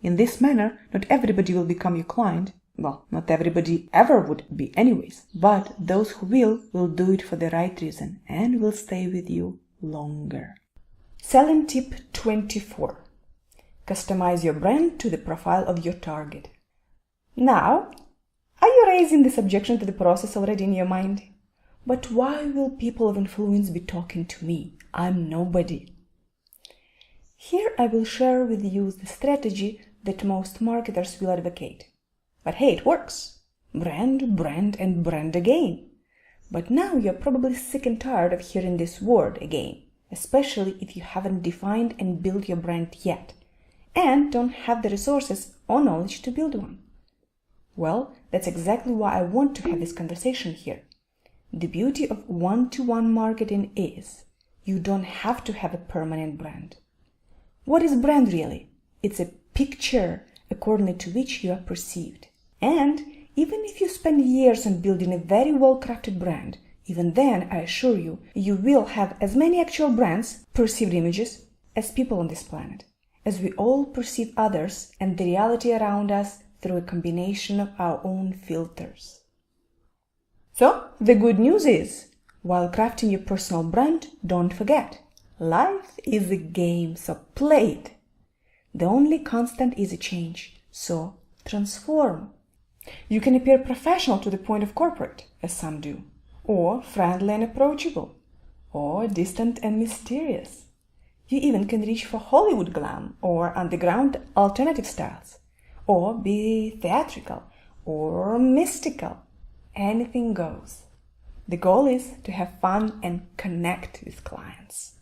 In this manner, not everybody will become your client. Well, not everybody ever would be anyways, but those who will do it for the right reason and will stay with you longer. Selling tip 24. Customize your brand to the profile of your target. Now, are you raising this objection to the process already in your mind? But why will people of influence be talking to me? I'm nobody. Here I will share with you the strategy that most marketers will advocate. But hey, it works. Brand, brand, and brand again. But now you're probably sick and tired of hearing this word again, especially if you haven't defined and built your brand yet, and don't have the resources or knowledge to build one. Well, that's exactly why I want to have this conversation here. The beauty of one-to-one marketing is you don't have to have a permanent brand. What is brand really? It's a picture according to which you are perceived. And even if you spend years on building a very well-crafted brand, even then, I assure you, you will have as many actual brands, perceived images, as people on this planet, as we all perceive others and the reality around us through a combination of our own filters. So, the good news is, while crafting your personal brand, don't forget, life is a game, so play it. The only constant is a change, so transform. You can appear professional to the point of corporate, as some do, or friendly and approachable, or distant and mysterious. You even can reach for Hollywood glam or underground alternative styles, or be theatrical or mystical. Anything goes. The goal is to have fun and connect with clients.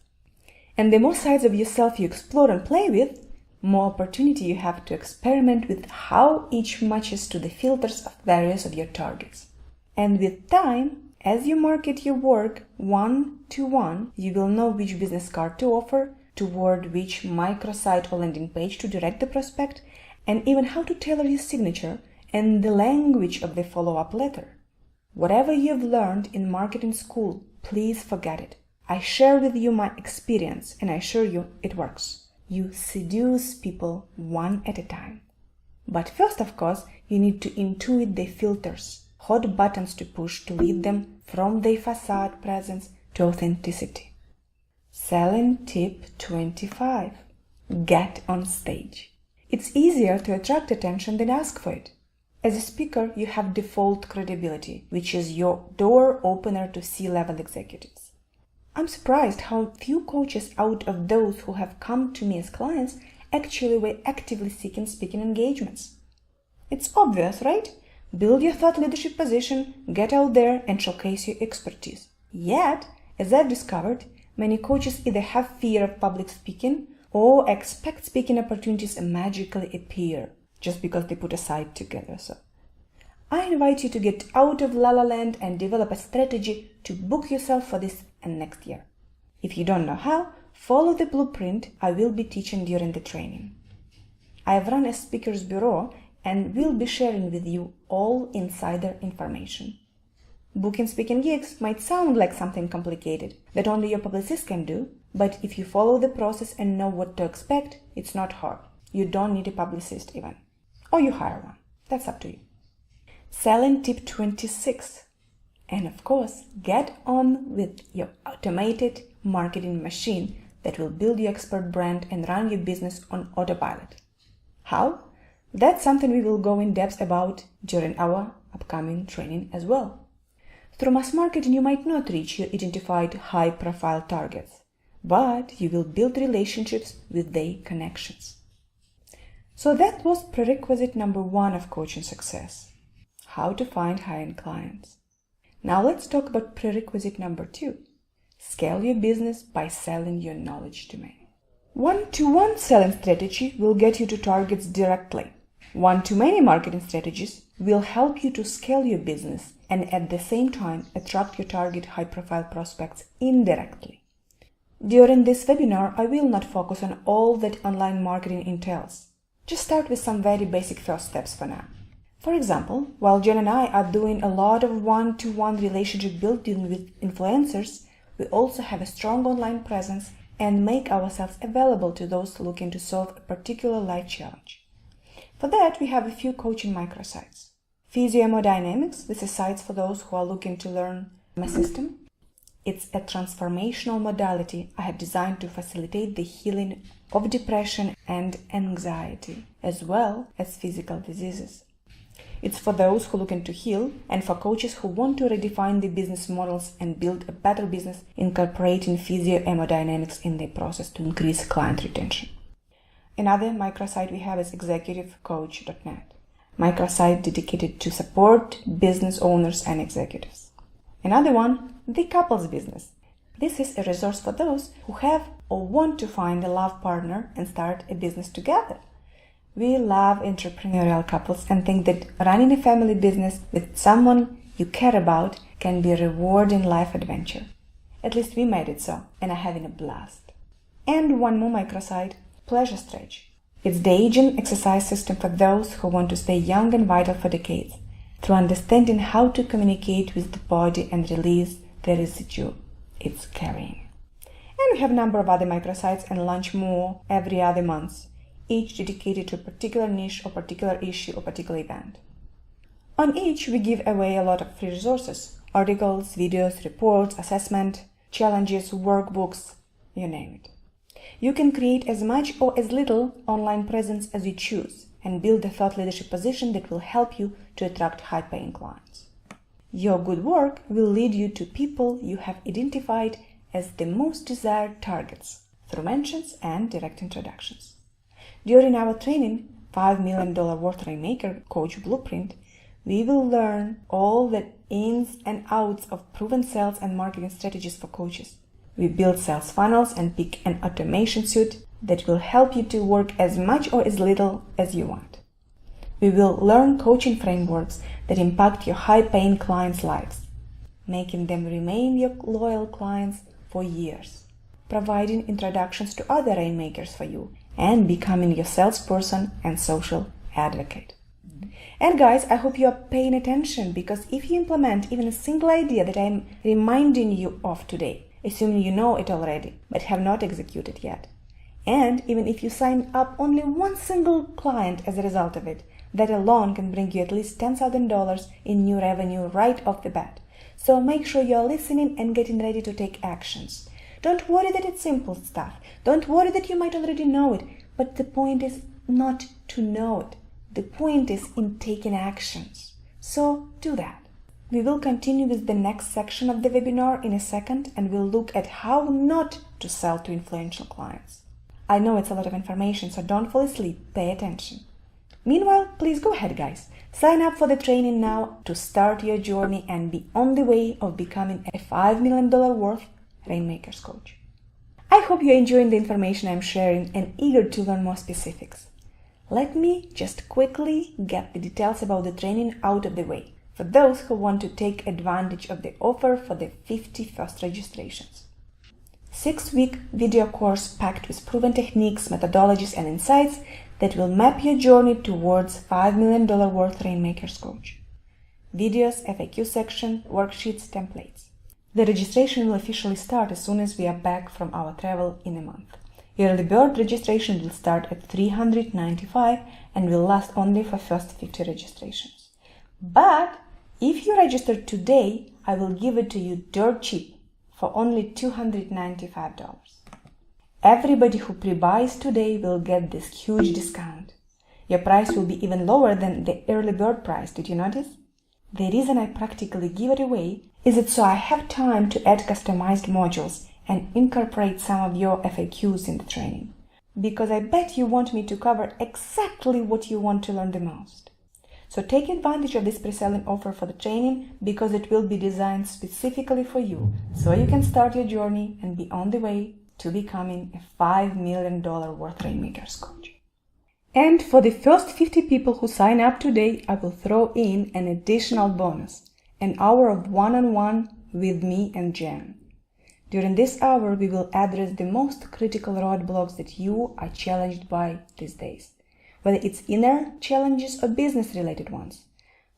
And the more sides of yourself you explore and play with, more opportunity you have to experiment with how each matches to the filters of various of your targets. And with time, as you market your work one-to-one, you will know which business card to offer, toward which microsite or landing page to direct the prospect, and even how to tailor your signature and the language of the follow-up letter. Whatever you've learned in marketing school, please forget it. I share with you my experience and I assure you it works. You seduce people one at a time. But first, of course, you need to intuit their filters, hot buttons to push to lead them from their facade presence to authenticity. Selling tip 25. Get on stage. It's easier to attract attention than ask for it. As a speaker, you have default credibility, which is your door opener to C-level executives. I'm surprised how few coaches out of those who have come to me as clients actually were actively seeking speaking engagements. It's obvious, right? Build your thought leadership position, get out there and showcase your expertise. Yet, as I've discovered, many coaches either have fear of public speaking or expect speaking opportunities to magically appear just because they put a site together. So I invite you to get out of La La Land and develop a strategy to book yourself for this and next year. If you don't know how, follow the blueprint I will be teaching during the training. I have run a speakers bureau and will be sharing with you all insider information. Booking speaking gigs might sound like something complicated that only your publicist can do, but if you follow the process and know what to expect, it's not hard. You don't need a publicist even. Or you hire one. That's up to you. Selling tip 26. And of course, get on with your automated marketing machine that will build your expert brand and run your business on autopilot. How? That's something we will go in depth about during our upcoming training as well. Through mass marketing, you might not reach your identified high-profile targets, but you will build relationships with their connections. So that was prerequisite number 1 of coaching success. How to find high-end clients. Now let's talk about prerequisite number 2. Scale your business by selling your knowledge domain. One-to-one selling strategy will get you to targets directly. One-to-many marketing strategies will help you to scale your business and at the same time attract your target high-profile prospects indirectly. During this webinar, I will not focus on all that online marketing entails. Just start with some very basic first steps for now. For example, while Jen and I are doing a lot of one-to-one relationship building with influencers, we also have a strong online presence and make ourselves available to those looking to solve a particular life challenge. For that, we have a few coaching microsites. Physio-hemodynamics, this is sites for those who are looking to learn my system. It's a transformational modality I have designed to facilitate the healing of depression and anxiety, as well as physical diseases. It's for those who are looking to heal and for coaches who want to redefine the business models and build a better business, incorporating physio-hemodynamics in their process to increase client retention. Another microsite we have is executivecoach.net, microsite dedicated to support business owners and executives. Another one, The Couples Business. This is a resource for those who have or want to find a love partner and start a business together. We love entrepreneurial couples and think that running a family business with someone you care about can be a rewarding life adventure. At least we made it so and are having a blast. And one more microsite, Pleasure Stretch. It's the aging exercise system for those who want to stay young and vital for decades, through understanding how to communicate with the body and release the residue it's carrying. And we have a number of other microsites and launch more every other month, each dedicated to a particular niche or particular issue or particular event. On each, we give away a lot of free resources, articles, videos, reports, assessment, challenges, workbooks, you name it. You can create as much or as little online presence as you choose and build a thought leadership position that will help you to attract high-paying clients. Your good work will lead you to people you have identified as the most desired targets through mentions and direct introductions. During our training, $5 million worth Rainmaker Coach Blueprint, we will learn all the ins and outs of proven sales and marketing strategies for coaches. We build sales funnels and pick an automation suite that will help you to work as much or as little as you want. We will learn coaching frameworks that impact your high-paying clients' lives, making them remain your loyal clients for years, providing introductions to other Rainmakers for you, and becoming your salesperson and social advocate. And guys, I hope you are paying attention, because if you implement even a single idea that I'm reminding you of today, assuming you know it already but have not executed yet, and even if you sign up only one single client as a result of it, that alone can bring you at least $10,000 in new revenue right off the bat. So make sure you're listening and getting ready to take actions. Don't worry that it's simple stuff. Don't worry that you might already know it. But the point is not to know it. The point is in taking actions. So do that. We will continue with the next section of the webinar in a second, and we'll look at how not to sell to influential clients. I know it's a lot of information, so don't fall asleep. Pay attention. Meanwhile, please go ahead, guys. Sign up for the training now to start your journey and be on the way of becoming a $5 million worth Rainmakers coach. I hope you're enjoying the information I'm sharing and eager to learn more specifics. Let me just quickly get the details about the training out of the way for those who want to take advantage of the offer for the 50 first registrations. 6-week video course packed with proven techniques, methodologies, and insights that will map your journey towards $5 million worth Rainmakers coach. Videos, FAQ section, worksheets, templates. The registration will officially start as soon as we are back from our travel in a month. Early bird registration will start at $395 and will last only for first 50 registrations. But if you register today, I will give it to you dirt cheap for only $295. Everybody who pre-buys today will get this huge discount. Your price will be even lower than the early bird price, did you notice? The reason I practically give it away is it so I have time to add customized modules and incorporate some of your FAQs in the training. Because I bet you want me to cover exactly what you want to learn the most. So take advantage of this pre-selling offer for the training, because it will be designed specifically for you, so you can start your journey and be on the way to becoming a $5 million worth Rainmakers coach. And for the first 50 people who sign up today, I will throw in an additional bonus, an hour of one-on-one with me and Jen. During this hour, we will address the most critical roadblocks that you are challenged by these days, whether it's inner challenges or business-related ones.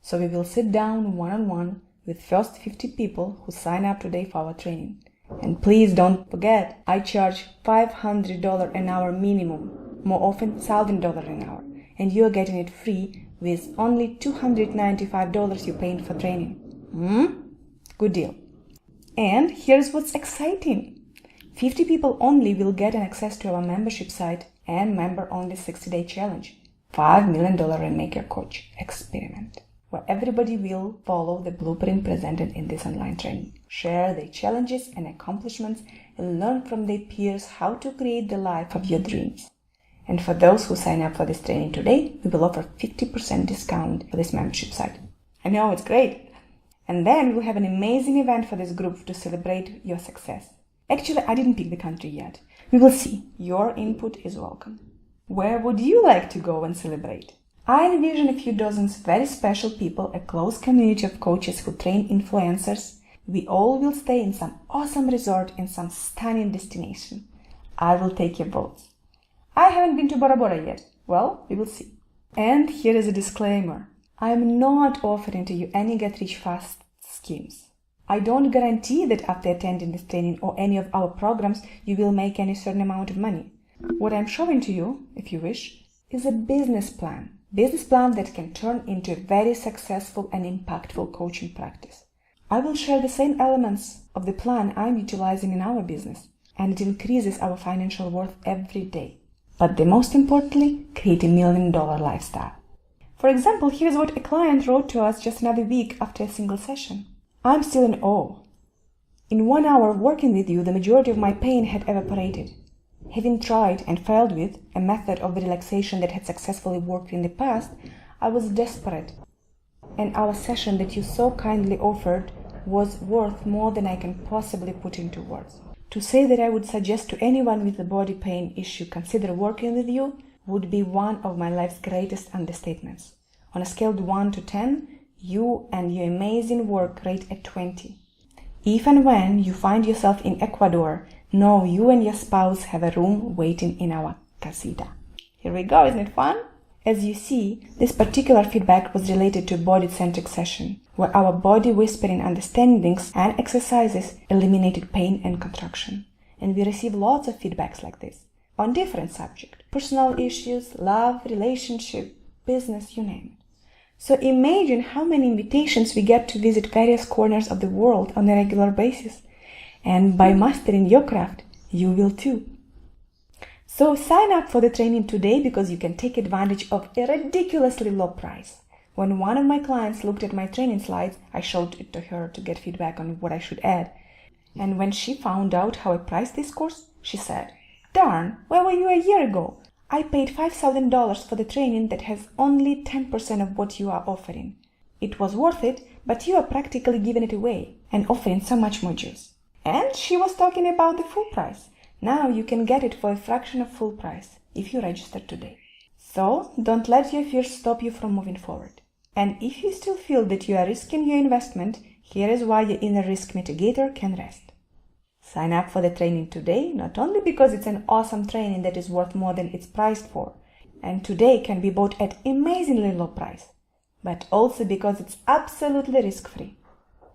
So we will sit down one-on-one with first 50 people who sign up today for our training. And please don't forget, I charge $500 an hour minimum, more often $1,000 an hour, and you're getting it free with only $295 you're paying for training. Good deal. And here's what's exciting. 50 people only will get access to our membership site and member-only 60-day challenge, $5 million Rainmaker Coach Experiment, where everybody will follow the blueprint presented in this online training, share their challenges and accomplishments, and learn from their peers how to create the life of your dreams. And for those who sign up for this training today, we will offer 50% discount for this membership site. I know, it's great. And then we'll have an amazing event for this group to celebrate your success. Actually, I didn't pick the country yet. We will see. Your input is welcome. Where would you like to go and celebrate? I envision a few dozens very special people, a close community of coaches who train influencers. We all will stay in some awesome resort in some stunning destination. I will take your votes. I haven't been to Bora Bora yet. Well, we will see. And here is a disclaimer. I am not offering to you any get-rich-fast schemes. I don't guarantee that after attending this training or any of our programs, you will make any certain amount of money. What I'm showing to you, if you wish, is a business plan. Business plan that can turn into a very successful and impactful coaching practice. I will share the same elements of the plan I'm utilizing in our business, and it increases our financial worth every day. But the most importantly, create a $1 million lifestyle. For example, here's what a client wrote to us just another week after a single session. I'm still in awe. In 1 hour working with you, the majority of my pain had evaporated. Having tried and failed with a method of relaxation that had successfully worked in the past, I was desperate. And our session that you so kindly offered was worth more than I can possibly put into words. To say that I would suggest to anyone with a body pain issue consider working with you would be one of my life's greatest understatements. On a scale of 1 to 10, you and your amazing work rate at 20. If and when you find yourself in Ecuador, know you and your spouse have a room waiting in our casita. Here we go, isn't it fun? As you see, this particular feedback was related to a body-centric session, where our body whispering understandings and exercises eliminated pain and contraction. And we receive lots of feedbacks like this, on different subjects, personal issues, love, relationship, business, you name it. So imagine how many invitations we get to visit various corners of the world on a regular basis. And by mastering your craft, you will too. So sign up for the training today because you can take advantage of a ridiculously low price. When one of my clients looked at my training slides, I showed it to her to get feedback on what I should add. And when she found out how I priced this course, she said, "Darn, where were you a year ago? I paid $5,000 for the training that has only 10% of what you are offering. It was worth it, but you are practically giving it away and offering so much more juice." And she was talking about the full price. Now you can get it for a fraction of full price if you register today. So don't let your fears stop you from moving forward. And if you still feel that you are risking your investment, here is why your inner risk mitigator can rest. Sign up for the training today, not only because it's an awesome training that is worth more than it's priced for, and today can be bought at amazingly low price, but also because it's absolutely risk-free.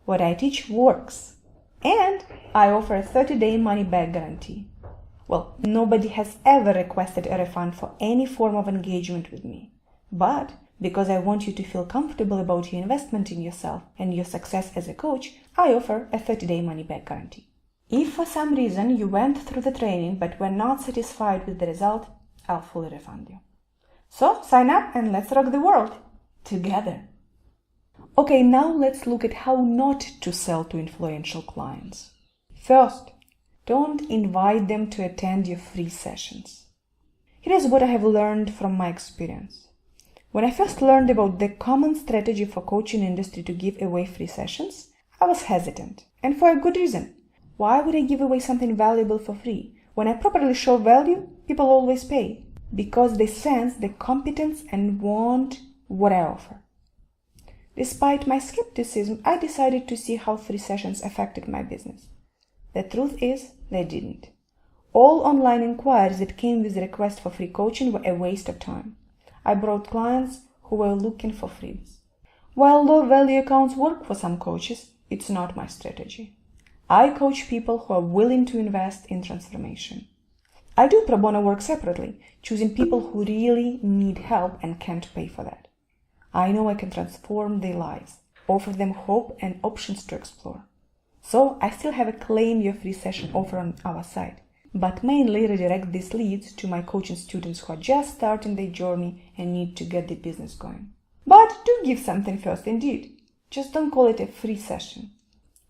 What I teach works. And I offer a 30-day money-back guarantee. Well, nobody has ever requested a refund for any form of engagement with me. But because I want you to feel comfortable about your investment in yourself and your success as a coach, I offer a 30-day money-back guarantee. If for some reason you went through the training but were not satisfied with the result, I'll fully refund you. So sign up and let's rock the world together. Okay, now let's look at how not to sell to influential clients. First, don't invite them to attend your free sessions. Here is what I have learned from my experience. When I first learned about the common strategy for coaching industry to give away free sessions, I was hesitant, and for a good reason. Why would I give away something valuable for free? When I properly show value, people always pay. because they sense the competence and want what I offer. Despite my skepticism, I decided to see how 3 sessions affected my business. The truth is, they didn't. All online inquiries that came with requests for free coaching were a waste of time. I brought clients who were looking for freebies. While low-value accounts work for some coaches, it's not my strategy. I coach people who are willing to invest in transformation. I do pro bono work separately, choosing people who really need help and can't pay for that. I know I can transform their lives, offer them hope and options to explore. So I still have a claim your free session offer on our site, but mainly redirect these leads to my coaching students who are just starting their journey and need to get the business going. But do give something first indeed. Just don't call it a free session.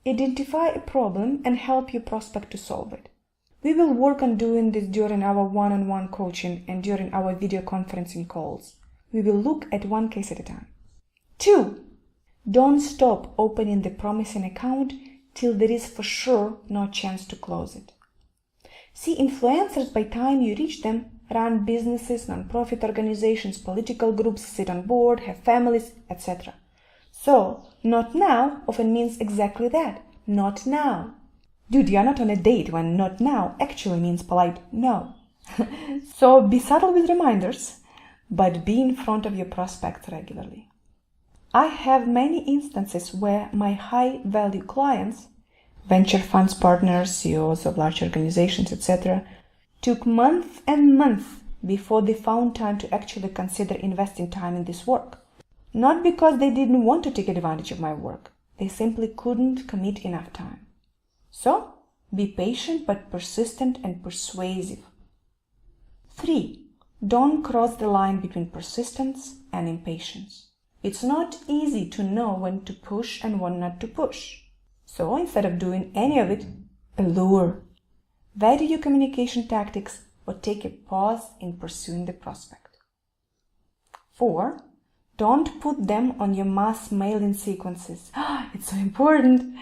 Identify a problem and help your prospect to solve it. We will work on doing this during our one-on-one coaching and during our video conferencing calls. We will look at one case at a time. 2. Don't stop opening the promising account till there is for sure no chance to close it. See, influencers, by time you reach them, run businesses, non-profit organizations, political groups, sit on board, have families, etc. So, not now often means exactly that, not now. Dude, you're not on a date when not now actually means polite no. So be subtle with reminders, but be in front of your prospects regularly. I have many instances where my high-value clients, venture funds partners, CEOs of large organizations, etc., took months and months before they found time to actually consider investing time in this work. Not because they didn't want to take advantage of my work, they simply couldn't commit enough time. So, be patient but persistent and persuasive. 3. Don't cross the line between persistence and impatience. It's not easy to know when to push and when not to push. So, instead of doing any of it, allure. Vary your communication tactics or take a pause in pursuing the prospect. 4. Don't put them on your mass mailing sequences. It's so important.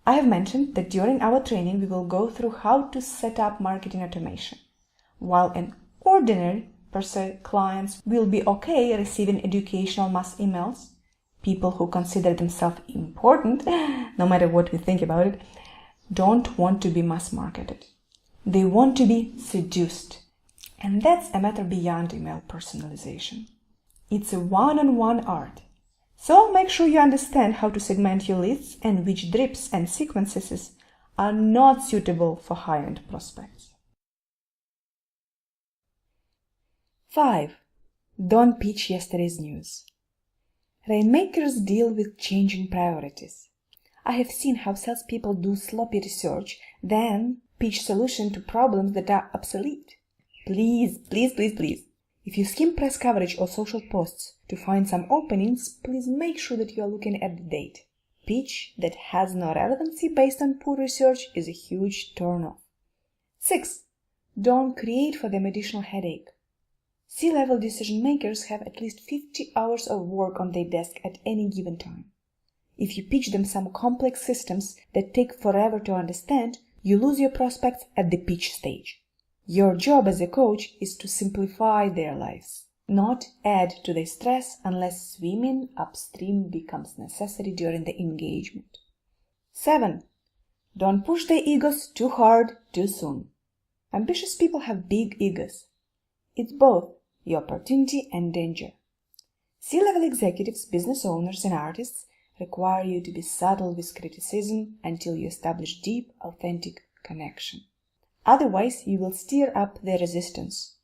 I have mentioned that during our training we will go through how to set up marketing automation. While an ordinary person clients will be okay receiving educational mass emails, people who consider themselves important, no matter what we think about it, don't want to be mass marketed. They want to be seduced. And that's a matter beyond email personalization. It's a one-on-one art. So make sure you understand how to segment your leads and which drips and sequences are not suitable for high-end prospects. 5. Don't pitch yesterday's news. Rainmakers deal with changing priorities. I have seen how salespeople do sloppy research, then pitch solutions to problems that are obsolete. Please. If you skim press coverage or social posts to find some openings, please make sure that you are looking at the date. Pitch that has no relevancy based on poor research is a huge turnoff. 6. Don't create for them additional headache. C-level decision makers have at least 50 hours of work on their desk at any given time. If you pitch them some complex systems that take forever to understand, you lose your prospects at the pitch stage. Your job as a coach is to simplify their lives, not add to their stress unless swimming upstream becomes necessary during the engagement. 7. Don't push their egos too hard too soon. Ambitious people have big egos. It's both the opportunity and danger. C-level executives, business owners, and artists require you to be subtle with criticism until you establish deep, authentic connection. Otherwise, you will stir up their resistance.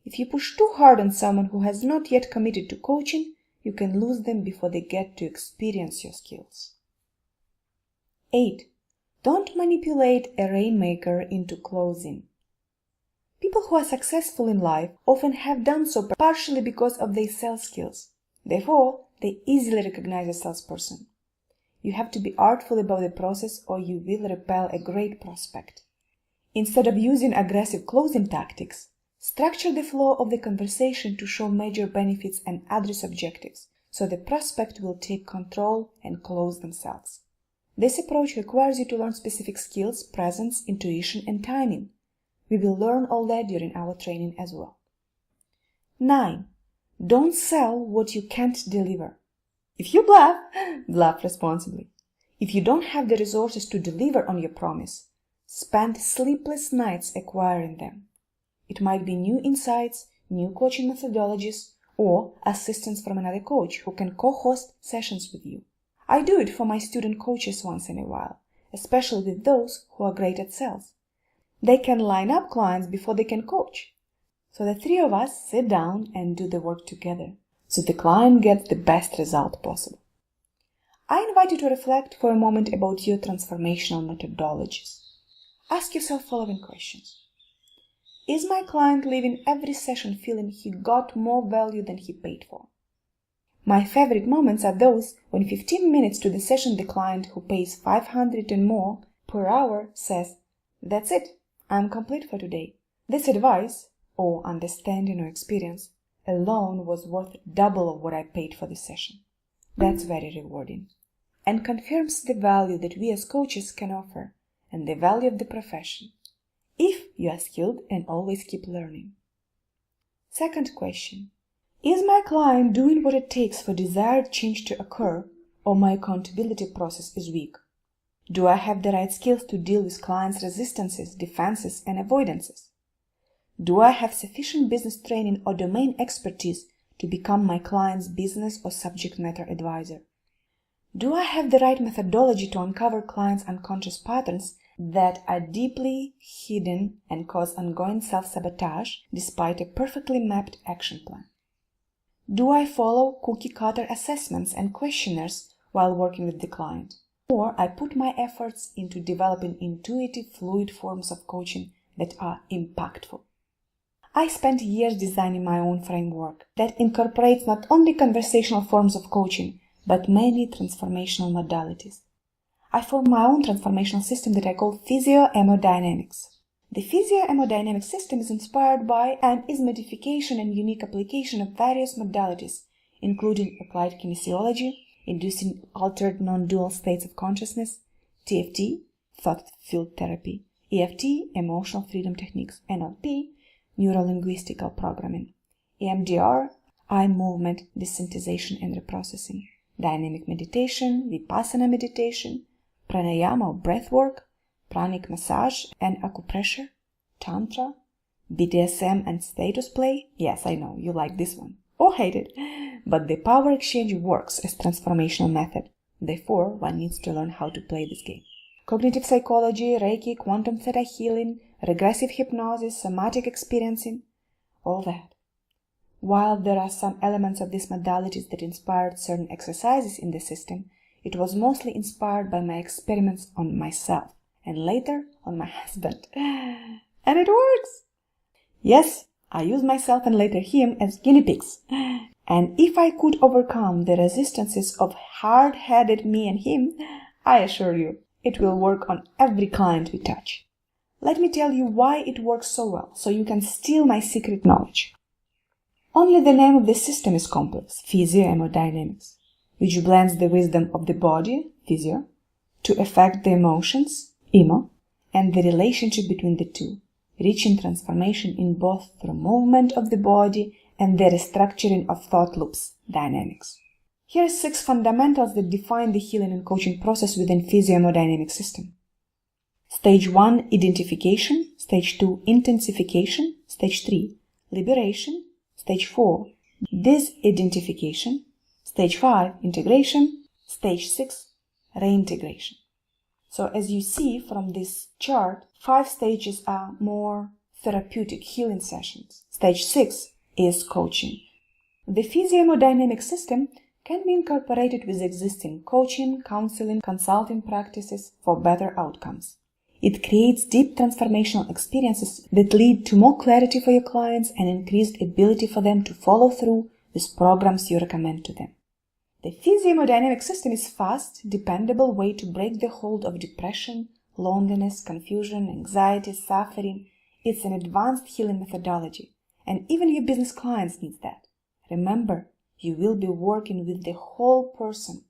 If you push too hard on someone who has not yet committed to coaching, you can lose them before they get to experience your skills. 8. Don't manipulate a rainmaker into closing. People who are successful in life often have done so partially because of their sales skills. Therefore, they easily recognize a salesperson. You have to be artful about the process or you will repel a great prospect. Instead of using aggressive closing tactics, structure the flow of the conversation to show major benefits and address objectives, so the prospect will take control and close themselves. This approach requires you to learn specific skills, presence, intuition, and timing. We will learn all that during our training as well. 9. Don't sell what you can't deliver. If you bluff, bluff responsibly. If you don't have the resources to deliver on your promise, spend sleepless nights acquiring them. It might be new insights, new coaching methodologies, or assistance from another coach who can co-host sessions with you. I do it for my student coaches once in a while, especially with those who are great at sales. They can line up clients before they can coach. So the three of us sit down and do the work together, so the client gets the best result possible. I invite you to reflect for a moment about your transformational methodologies. Ask yourself following questions. Is my client leaving every session feeling he got more value than he paid for? My favorite moments are those when 15 minutes to the session the client who pays $500 and more per hour says, "That's it, I'm complete for today." This advice, or understanding or experience, alone was worth double of what I paid for the session. That's very rewarding and confirms the value that we as coaches can offer and the value of the profession, if you are skilled and always keep learning. Second question. Is my client doing what it takes for desired change to occur, or my accountability process is weak? Do I have the right skills to deal with clients' resistances, defenses, and avoidances? Do I have sufficient business training or domain expertise to become my client's business or subject matter advisor? Do I have the right methodology to uncover clients' unconscious patterns that are deeply hidden and cause ongoing self-sabotage despite a perfectly mapped action plan? Do I follow cookie-cutter assessments and questionnaires while working with the client? Or I put my efforts into developing intuitive, fluid forms of coaching that are impactful? I spent years designing my own framework that incorporates not only conversational forms of coaching, but many transformational modalities. I formed my own transformational system that I call Physio-Hemodynamics. The Physio-Hemodynamic system is inspired by and is modification and unique application of various modalities, including applied kinesiology, inducing altered non-dual states of consciousness, TFT, thought field therapy, EFT, emotional freedom techniques, NLP, neuro-linguistical programming, EMDR, eye movement desensitization and reprocessing, dynamic meditation, vipassana meditation, pranayama or breath work, pranic massage and acupressure, tantra, BDSM and status play. Yes, I know, you like this one. Or hate it. But the power exchange works as transformational method. Therefore, one needs to learn how to play this game. Cognitive psychology, Reiki, quantum theta healing, regressive hypnosis, somatic experiencing, all that. While there are some elements of these modalities that inspired certain exercises in the system, it was mostly inspired by my experiments on myself and later on my husband. And it works! Yes, I use myself and later him as guinea pigs. And if I could overcome the resistances of hard-headed me and him, I assure you, it will work on every client we touch. Let me tell you why it works so well, so you can steal my secret knowledge. Only the name of the system is complex, Physio-Hemodynamics, which blends the wisdom of the body, physio, to affect the emotions, emo, and the relationship between the two, reaching transformation in both the movement of the body and the restructuring of thought loops, dynamics. Here are 6 fundamentals that define the healing and coaching process within Physio-Hemodynamic system. Stage 1, identification. Stage 2, intensification. Stage 3, liberation. Stage 4, disidentification. Stage 5, integration. Stage 6, reintegration. So as you see from this chart, 5 stages are more therapeutic healing sessions. Stage 6 is coaching. The Physio-Hemodynamic system can be incorporated with existing coaching, counseling, consulting practices for better outcomes. It creates deep transformational experiences that lead to more clarity for your clients and increased ability for them to follow through with programs you recommend to them. The Physio-Hemodynamic system is a fast, dependable way to break the hold of depression, loneliness, confusion, anxiety, suffering. It's an advanced healing methodology, and even your business clients need that. Remember, you will be working with the whole person.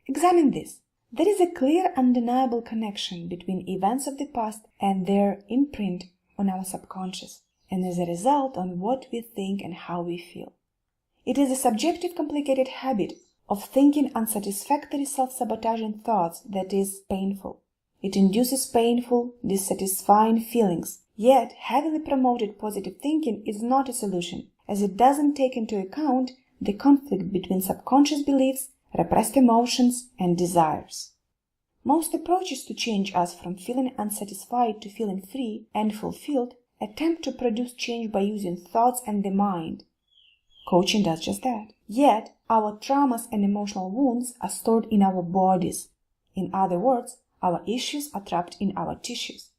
Examine this. There is a clear, undeniable connection between events of the past and their imprint on our subconscious and as a result on what we think and how we feel. It is a subjective, complicated habit of thinking unsatisfactory, self-sabotaging thoughts that is painful. It induces painful, dissatisfying feelings. Yet, heavily promoted positive thinking is not a solution, as it doesn't take into account the conflict between subconscious beliefs, repressed emotions, and desires. Most approaches to change us from feeling unsatisfied to feeling free and fulfilled attempt to produce change by using thoughts and the mind. Coaching does just that. Yet, our traumas and emotional wounds are stored in our bodies. In other words, our issues are trapped in our tissues.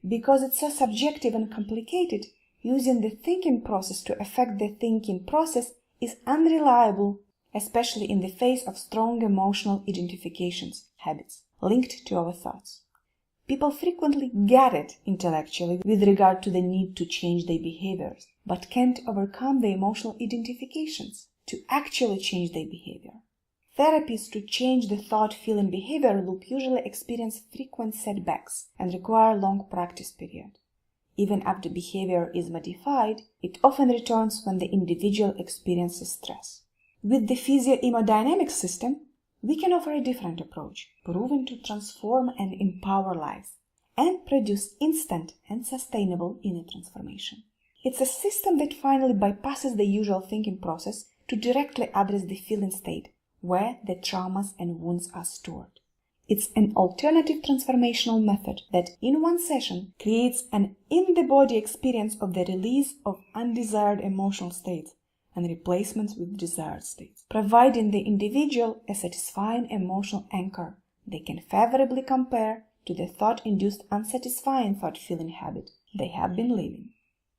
Because it's so subjective and complicated, using the thinking process to affect the thinking process is unreliable, especially in the face of strong emotional identifications, habits, linked to our thoughts. People frequently get it intellectually with regard to the need to change their behaviors, but can't overcome the emotional identifications to actually change their behavior. Therapies to change the thought-feeling-behavior loop usually experience frequent setbacks and require long practice period. Even after behavior is modified, it often returns when the individual experiences stress. With the physio-hemodynamic system, we can offer a different approach, proven to transform and empower lives, and produce instant and sustainable inner transformation. It's a system that finally bypasses the usual thinking process to directly address the feeling state, where the traumas and wounds are stored. It's an alternative transformational method that, in one session, creates an in-the-body experience of the release of undesired emotional states and replacements with desired states, providing the individual a satisfying emotional anchor they can favorably compare to the thought-induced unsatisfying thought-feeling habit they have been living.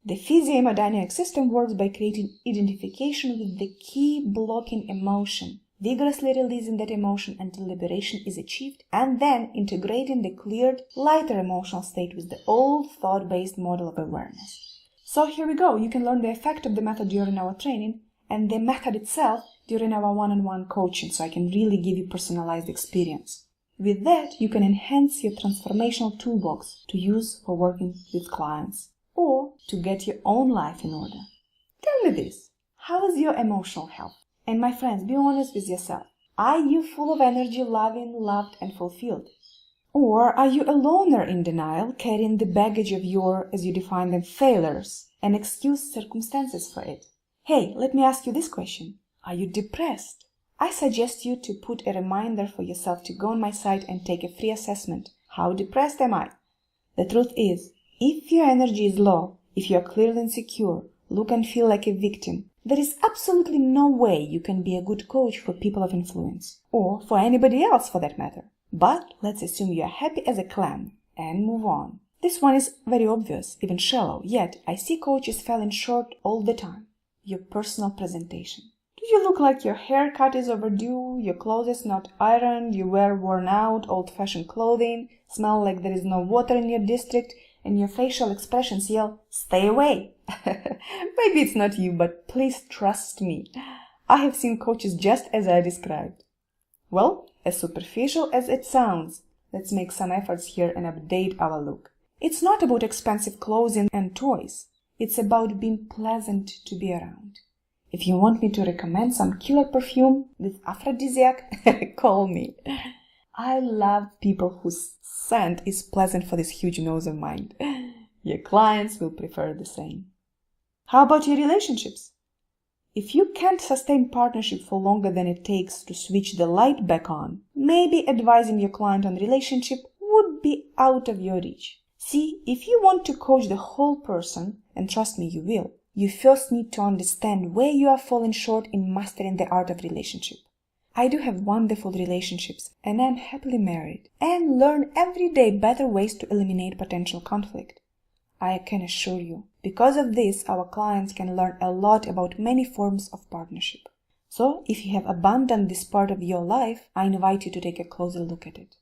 The physio-hemodynamic system works by creating identification with the key blocking emotion, vigorously releasing that emotion until liberation is achieved, and then integrating the cleared, lighter emotional state with the old thought-based model of awareness. So here we go. You can learn the effect of the method during our training and the method itself during our one-on-one coaching, so I can really give you personalized experience. With that, you can enhance your transformational toolbox to use for working with clients or to get your own life in order. Tell me this. How is your emotional health? And my friends, be honest with yourself. Are you full of energy, loving, loved, and fulfilled? Or are you a loner in denial, carrying the baggage of your, as you define them, failures and excuse circumstances for it? Hey, let me ask you this question. Are you depressed? I suggest you to put a reminder for yourself to go on my site and take a free assessment. How depressed am I? The truth is, if your energy is low, if you are clearly insecure, look and feel like a victim, there is absolutely no way you can be a good coach for people of influence, or for anybody else for that matter. But let's assume you are happy as a clam and move on. This one is very obvious, even shallow, yet I see coaches falling short all the time. Your personal presentation. Do you look like your haircut is overdue, your clothes is not ironed, you wear worn out, old-fashioned clothing, smell like there is no water in your district, and your facial expressions yell, "Stay away!" Maybe it's not you, but please trust me. I have seen coaches just as I described. Well, as superficial as it sounds, let's make some efforts here and update our look. It's not about expensive clothing and toys. It's about being pleasant to be around. If you want me to recommend some killer perfume with aphrodisiac, call me. I love people whose scent is pleasant for this huge nose of mine. Your clients will prefer the same. How about your relationships? If you can't sustain partnership for longer than it takes to switch the light back on, maybe advising your client on relationship would be out of your reach. See, if you want to coach the whole person, and trust me, you will, you first need to understand where you are falling short in mastering the art of relationship. I do have wonderful relationships, and I'm happily married, and learn every day better ways to eliminate potential conflict. I can assure you, because of this, our clients can learn a lot about many forms of partnership. So, if you have abandoned this part of your life, I invite you to take a closer look at it.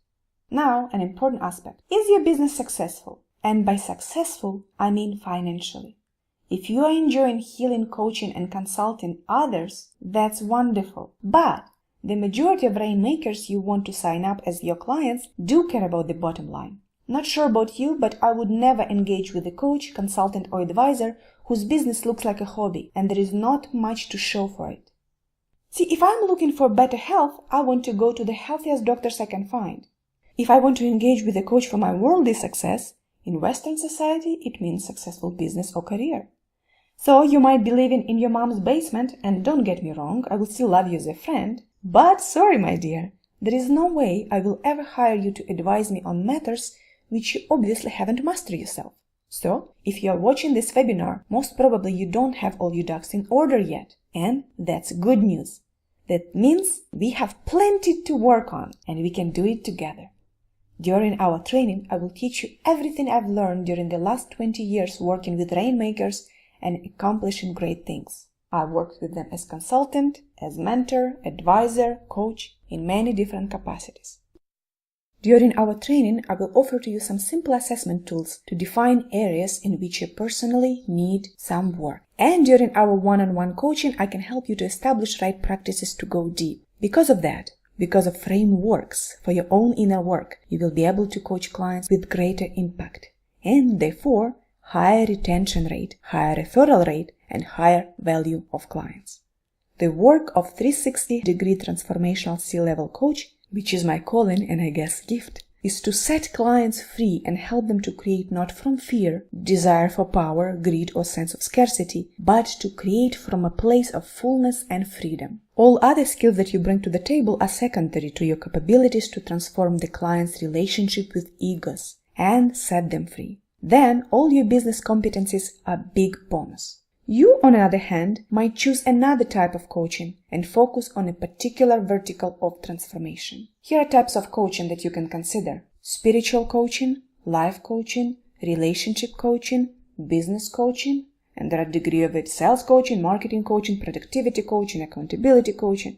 Now, an important aspect. Is your business successful? And by successful, I mean financially. If you are enjoying healing, coaching, and consulting others, that's wonderful. But the majority of Rainmakers you want to sign up as your clients do care about the bottom line. Not sure about you, but I would never engage with a coach, consultant, or advisor whose business looks like a hobby and there is not much to show for it. See, if I'm looking for better health, I want to go to the healthiest doctors I can find. If I want to engage with a coach for my worldly success, in Western society, it means successful business or career. So you might be living in your mom's basement, and don't get me wrong, I will still love you as a friend, but sorry, my dear, there is no way I will ever hire you to advise me on matters which you obviously haven't mastered yourself. So, if you are watching this webinar, most probably you don't have all your ducks in order yet. And that's good news. That means we have plenty to work on and we can do it together. During our training, I will teach you everything I've learned during the last 20 years working with Rainmakers and accomplishing great things. I've worked with them as consultant, as mentor, advisor, coach in many different capacities. During our training, I will offer to you some simple assessment tools to define areas in which you personally need some work. And during our one-on-one coaching, I can help you to establish right practices to go deep. Because of that, because of frameworks for your own inner work, you will be able to coach clients with greater impact. And therefore, higher retention rate, higher referral rate, and higher value of clients. The work of 360-degree transformational C-level coach, which is my calling and I guess gift, is to set clients free and help them to create not from fear, desire for power, greed, or sense of scarcity, but to create from a place of fullness and freedom. All other skills that you bring to the table are secondary to your capabilities to transform the client's relationship with egos and set them free. Then all your business competencies are big bonus. You, on the other hand, might choose another type of coaching and focus on a particular vertical of transformation. Here are types of coaching that you can consider: spiritual coaching, life coaching, relationship coaching, business coaching, and there are degree of it: sales coaching, marketing coaching, productivity coaching, accountability coaching,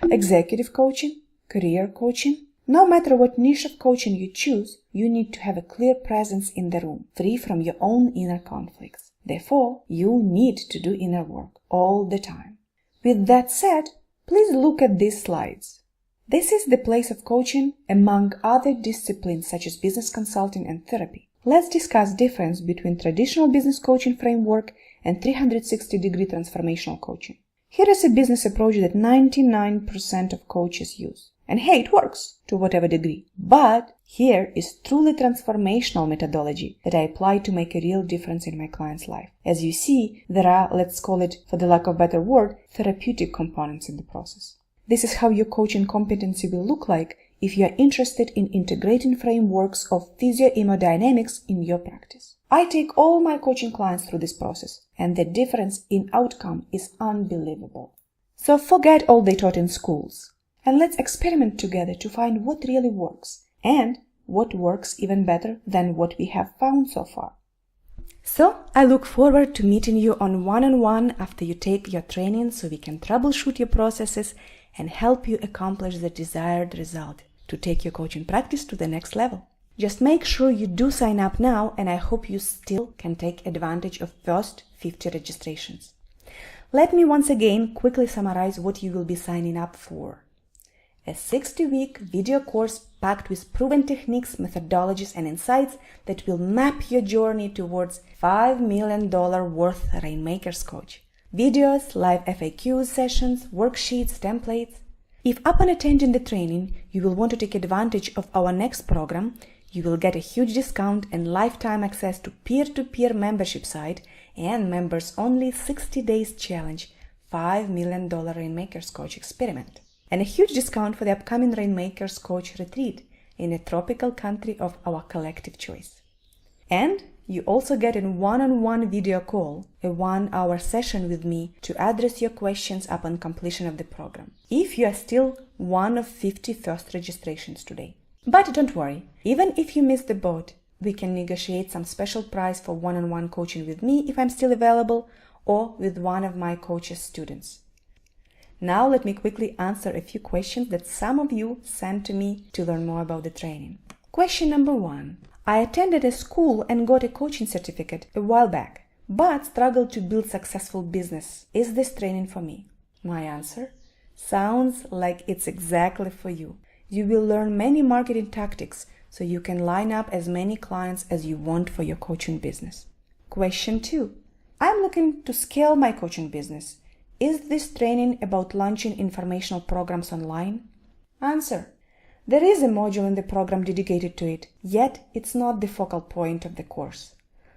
executive coaching, career coaching. No matter what niche of coaching you choose, you need to have a clear presence in the room, free from your own inner conflicts. Therefore, you need to do inner work all the time. With that said, please look at these slides. This is the place of coaching among other disciplines such as business consulting and therapy. Let's discuss difference between traditional business coaching framework and 360-degree transformational coaching. Here is a business approach that 99% of coaches use. And hey, it works to whatever degree. But here is truly transformational methodology that I apply to make a real difference in my client's life. As you see, there are, let's call it, for the lack of a better word, therapeutic components in the process. This is how your coaching competency will look like if you are interested in integrating frameworks of physio-hemodynamics in your practice. I take all my coaching clients through this process, and the difference in outcome is unbelievable. So forget all they taught in schools. And let's experiment together to find what really works and what works even better than what we have found so far. So I look forward to meeting you on one-on-one after you take your training so we can troubleshoot your processes and help you accomplish the desired result to take your coaching practice to the next level. Just make sure you do sign up now, and I hope you still can take advantage of first 50 registrations. Let me once again quickly summarize what you will be signing up for. A 60-week video course packed with proven techniques, methodologies, and insights that will map your journey towards $5 million worth Rainmakers coach. Videos, live FAQs sessions, worksheets, templates. If upon attending the training, you will want to take advantage of our next program, you will get a huge discount and lifetime access to peer-to-peer membership site and members-only 60 days challenge $5 million Rainmakers coach experiment. And a huge discount for the upcoming Rainmakers Coach Retreat in a tropical country of our collective choice. And you also get a one-on-one video call, a 1-hour session with me to address your questions upon completion of the program, if you are still one of 50 first registrations today. But don't worry, even if you miss the boat, we can negotiate some special price for one-on-one coaching with me if I'm still available, or with one of my coach's students. Now let me quickly answer a few questions that some of you sent to me to learn more about the training. Question number 1. I attended a school and got a coaching certificate a while back, but struggled to build successful business. Is this training for me? My answer: sounds like it's exactly for you. You will learn many marketing tactics so you can line up as many clients as you want for your coaching business. Question 2. I'm looking to scale my coaching business. Is this training about launching informational programs online? Answer. There is a module in the program dedicated to it, yet it's not the focal point of the course.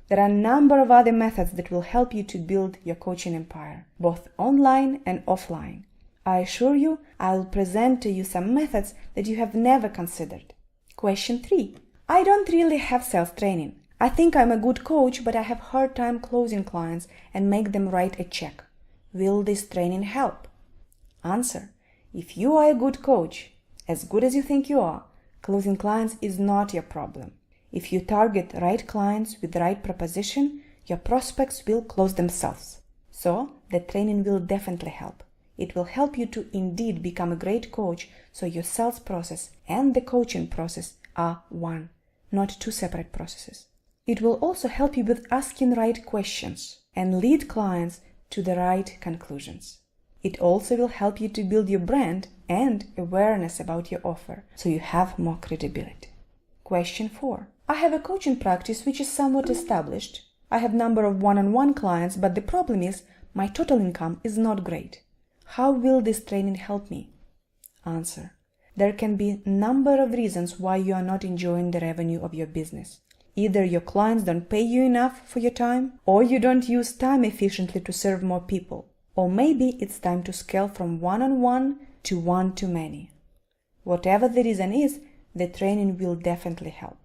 There are a number of other methods that will help you to build your coaching empire, both online and offline. I assure you, I'll present to you some methods that you have never considered. Question 3. I don't really have sales training. I think I'm a good coach, but I have a hard time closing clients and make them write a check. Will this training help? Answer. If you are a good coach, as good as you think you are, closing clients is not your problem. If you target right clients with the right proposition, your prospects will close themselves. So, the training will definitely help. It will help you to indeed become a great coach, so your sales process and the coaching process are one, not two separate processes. It will also help you with asking right questions and lead clients to the right conclusions. It also will help you to build your brand and awareness about your offer, so you have more credibility. Question 4. I have a coaching practice which is somewhat established. I have a number of one-on-one clients, but the problem is my total income is not great. How will this training help me? Answer. There can be a number of reasons why you are not enjoying the revenue of your business. Either your clients don't pay you enough for your time, or you don't use time efficiently to serve more people. Or maybe it's time to scale from one-on-one to one-to-many. Whatever the reason is, the training will definitely help.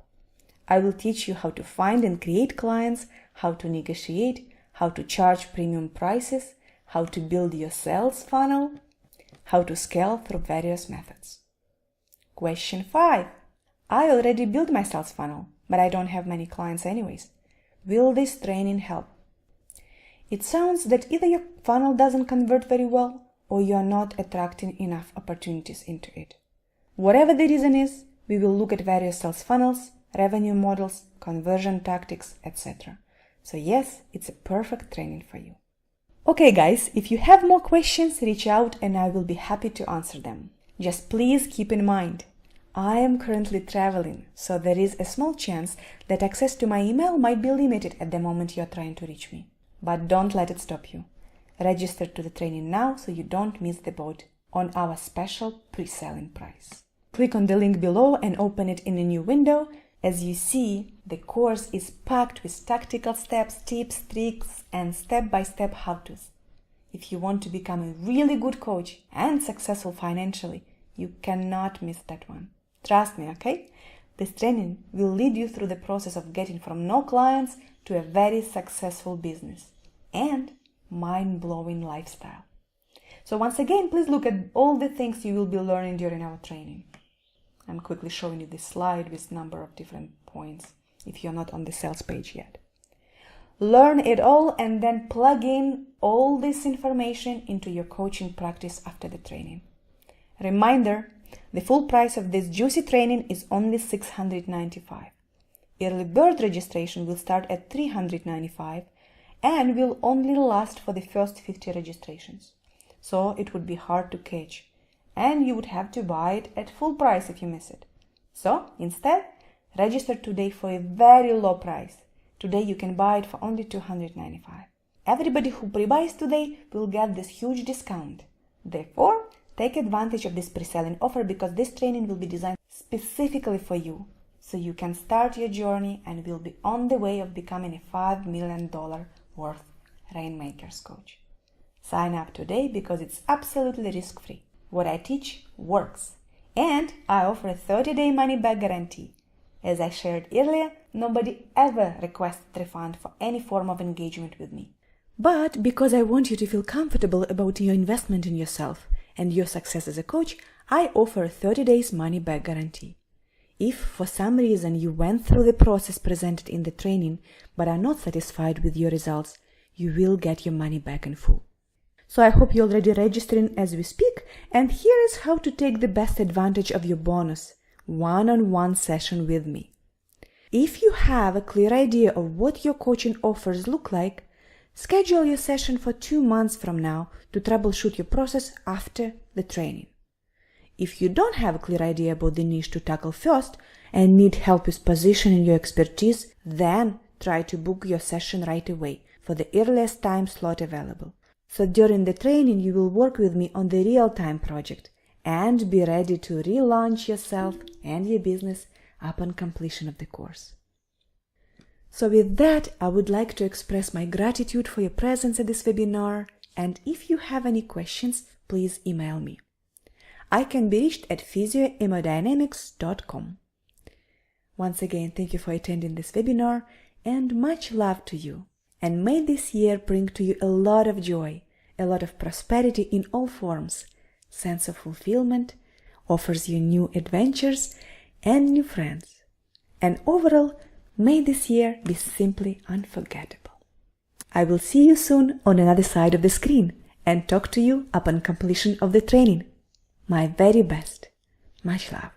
I will teach you how to find and create clients, how to negotiate, how to charge premium prices, how to build your sales funnel, how to scale through various methods. Question 5. I already built my sales funnel, but I don't have many clients anyways. Will this training help? It sounds that either your funnel doesn't convert very well, or you are not attracting enough opportunities into it. Whatever the reason is, we will look at various sales funnels, revenue models, conversion tactics, etc. So yes, it's a perfect training for you. Okay guys, if you have more questions, reach out and I will be happy to answer them. Just please keep in mind, I am currently traveling, so there is a small chance that access to my email might be limited at the moment you are trying to reach me. But don't let it stop you. Register to the training now so you don't miss the boat on our special pre-selling price. Click on the link below and open it in a new window. As you see, the course is packed with tactical steps, tips, tricks, and step-by-step how-tos. If you want to become a really good coach and successful financially, you cannot miss that one. Trust me, okay? This training will lead you through the process of getting from no clients to a very successful business and mind-blowing lifestyle. So once again, please look at all the things you will be learning during our training. I'm quickly showing you this slide with a number of different points if you're not on the sales page yet. Learn it all and then plug in all this information into your coaching practice after the training. Reminder, the full price of this juicy training is only $695. Early bird registration will start at $395 and will only last for the first 50 registrations. So it would be hard to catch, and you would have to buy it at full price if you miss it. So instead, register today for a very low price. Today you can buy it for only $295. Everybody who pre-buys today will get this huge discount. Therefore, take advantage of this pre-selling offer because this training will be designed specifically for you, so you can start your journey and will be on the way of becoming a $5 million worth Rainmakers coach. Sign up today because it's absolutely risk-free. What I teach works, and I offer a 30-day money-back guarantee. As I shared earlier, nobody ever requested refund for any form of engagement with me. But because I want you to feel comfortable about your investment in yourself and your success as a coach, I offer a 30 days money-back guarantee. If for some reason you went through the process presented in the training but are not satisfied with your results, you will get your money back in full. So I hope you're already registering as we speak, and here is how to take the best advantage of your bonus one-on-one session with me. If you have a clear idea of what your coaching offers look like, schedule your session for 2 months from now to troubleshoot your process after the training. If you don't have a clear idea about the niche to tackle first and need help with positioning your expertise, then try to book your session right away for the earliest time slot available. So during the training, you will work with me on the real-time project and be ready to relaunch yourself and your business upon completion of the course. So with that, I would like to express my gratitude for your presence at this webinar, and if you have any questions, please email me. I can be reached at physiohemodynamics.com. Once again, thank you for attending this webinar, and much love to you. And may this year bring to you a lot of joy, a lot of prosperity in all forms, sense of fulfillment, offers you new adventures and new friends. And overall, may this year be simply unforgettable. I will see you soon on another side of the screen and talk to you upon completion of the training. My very best. Much love.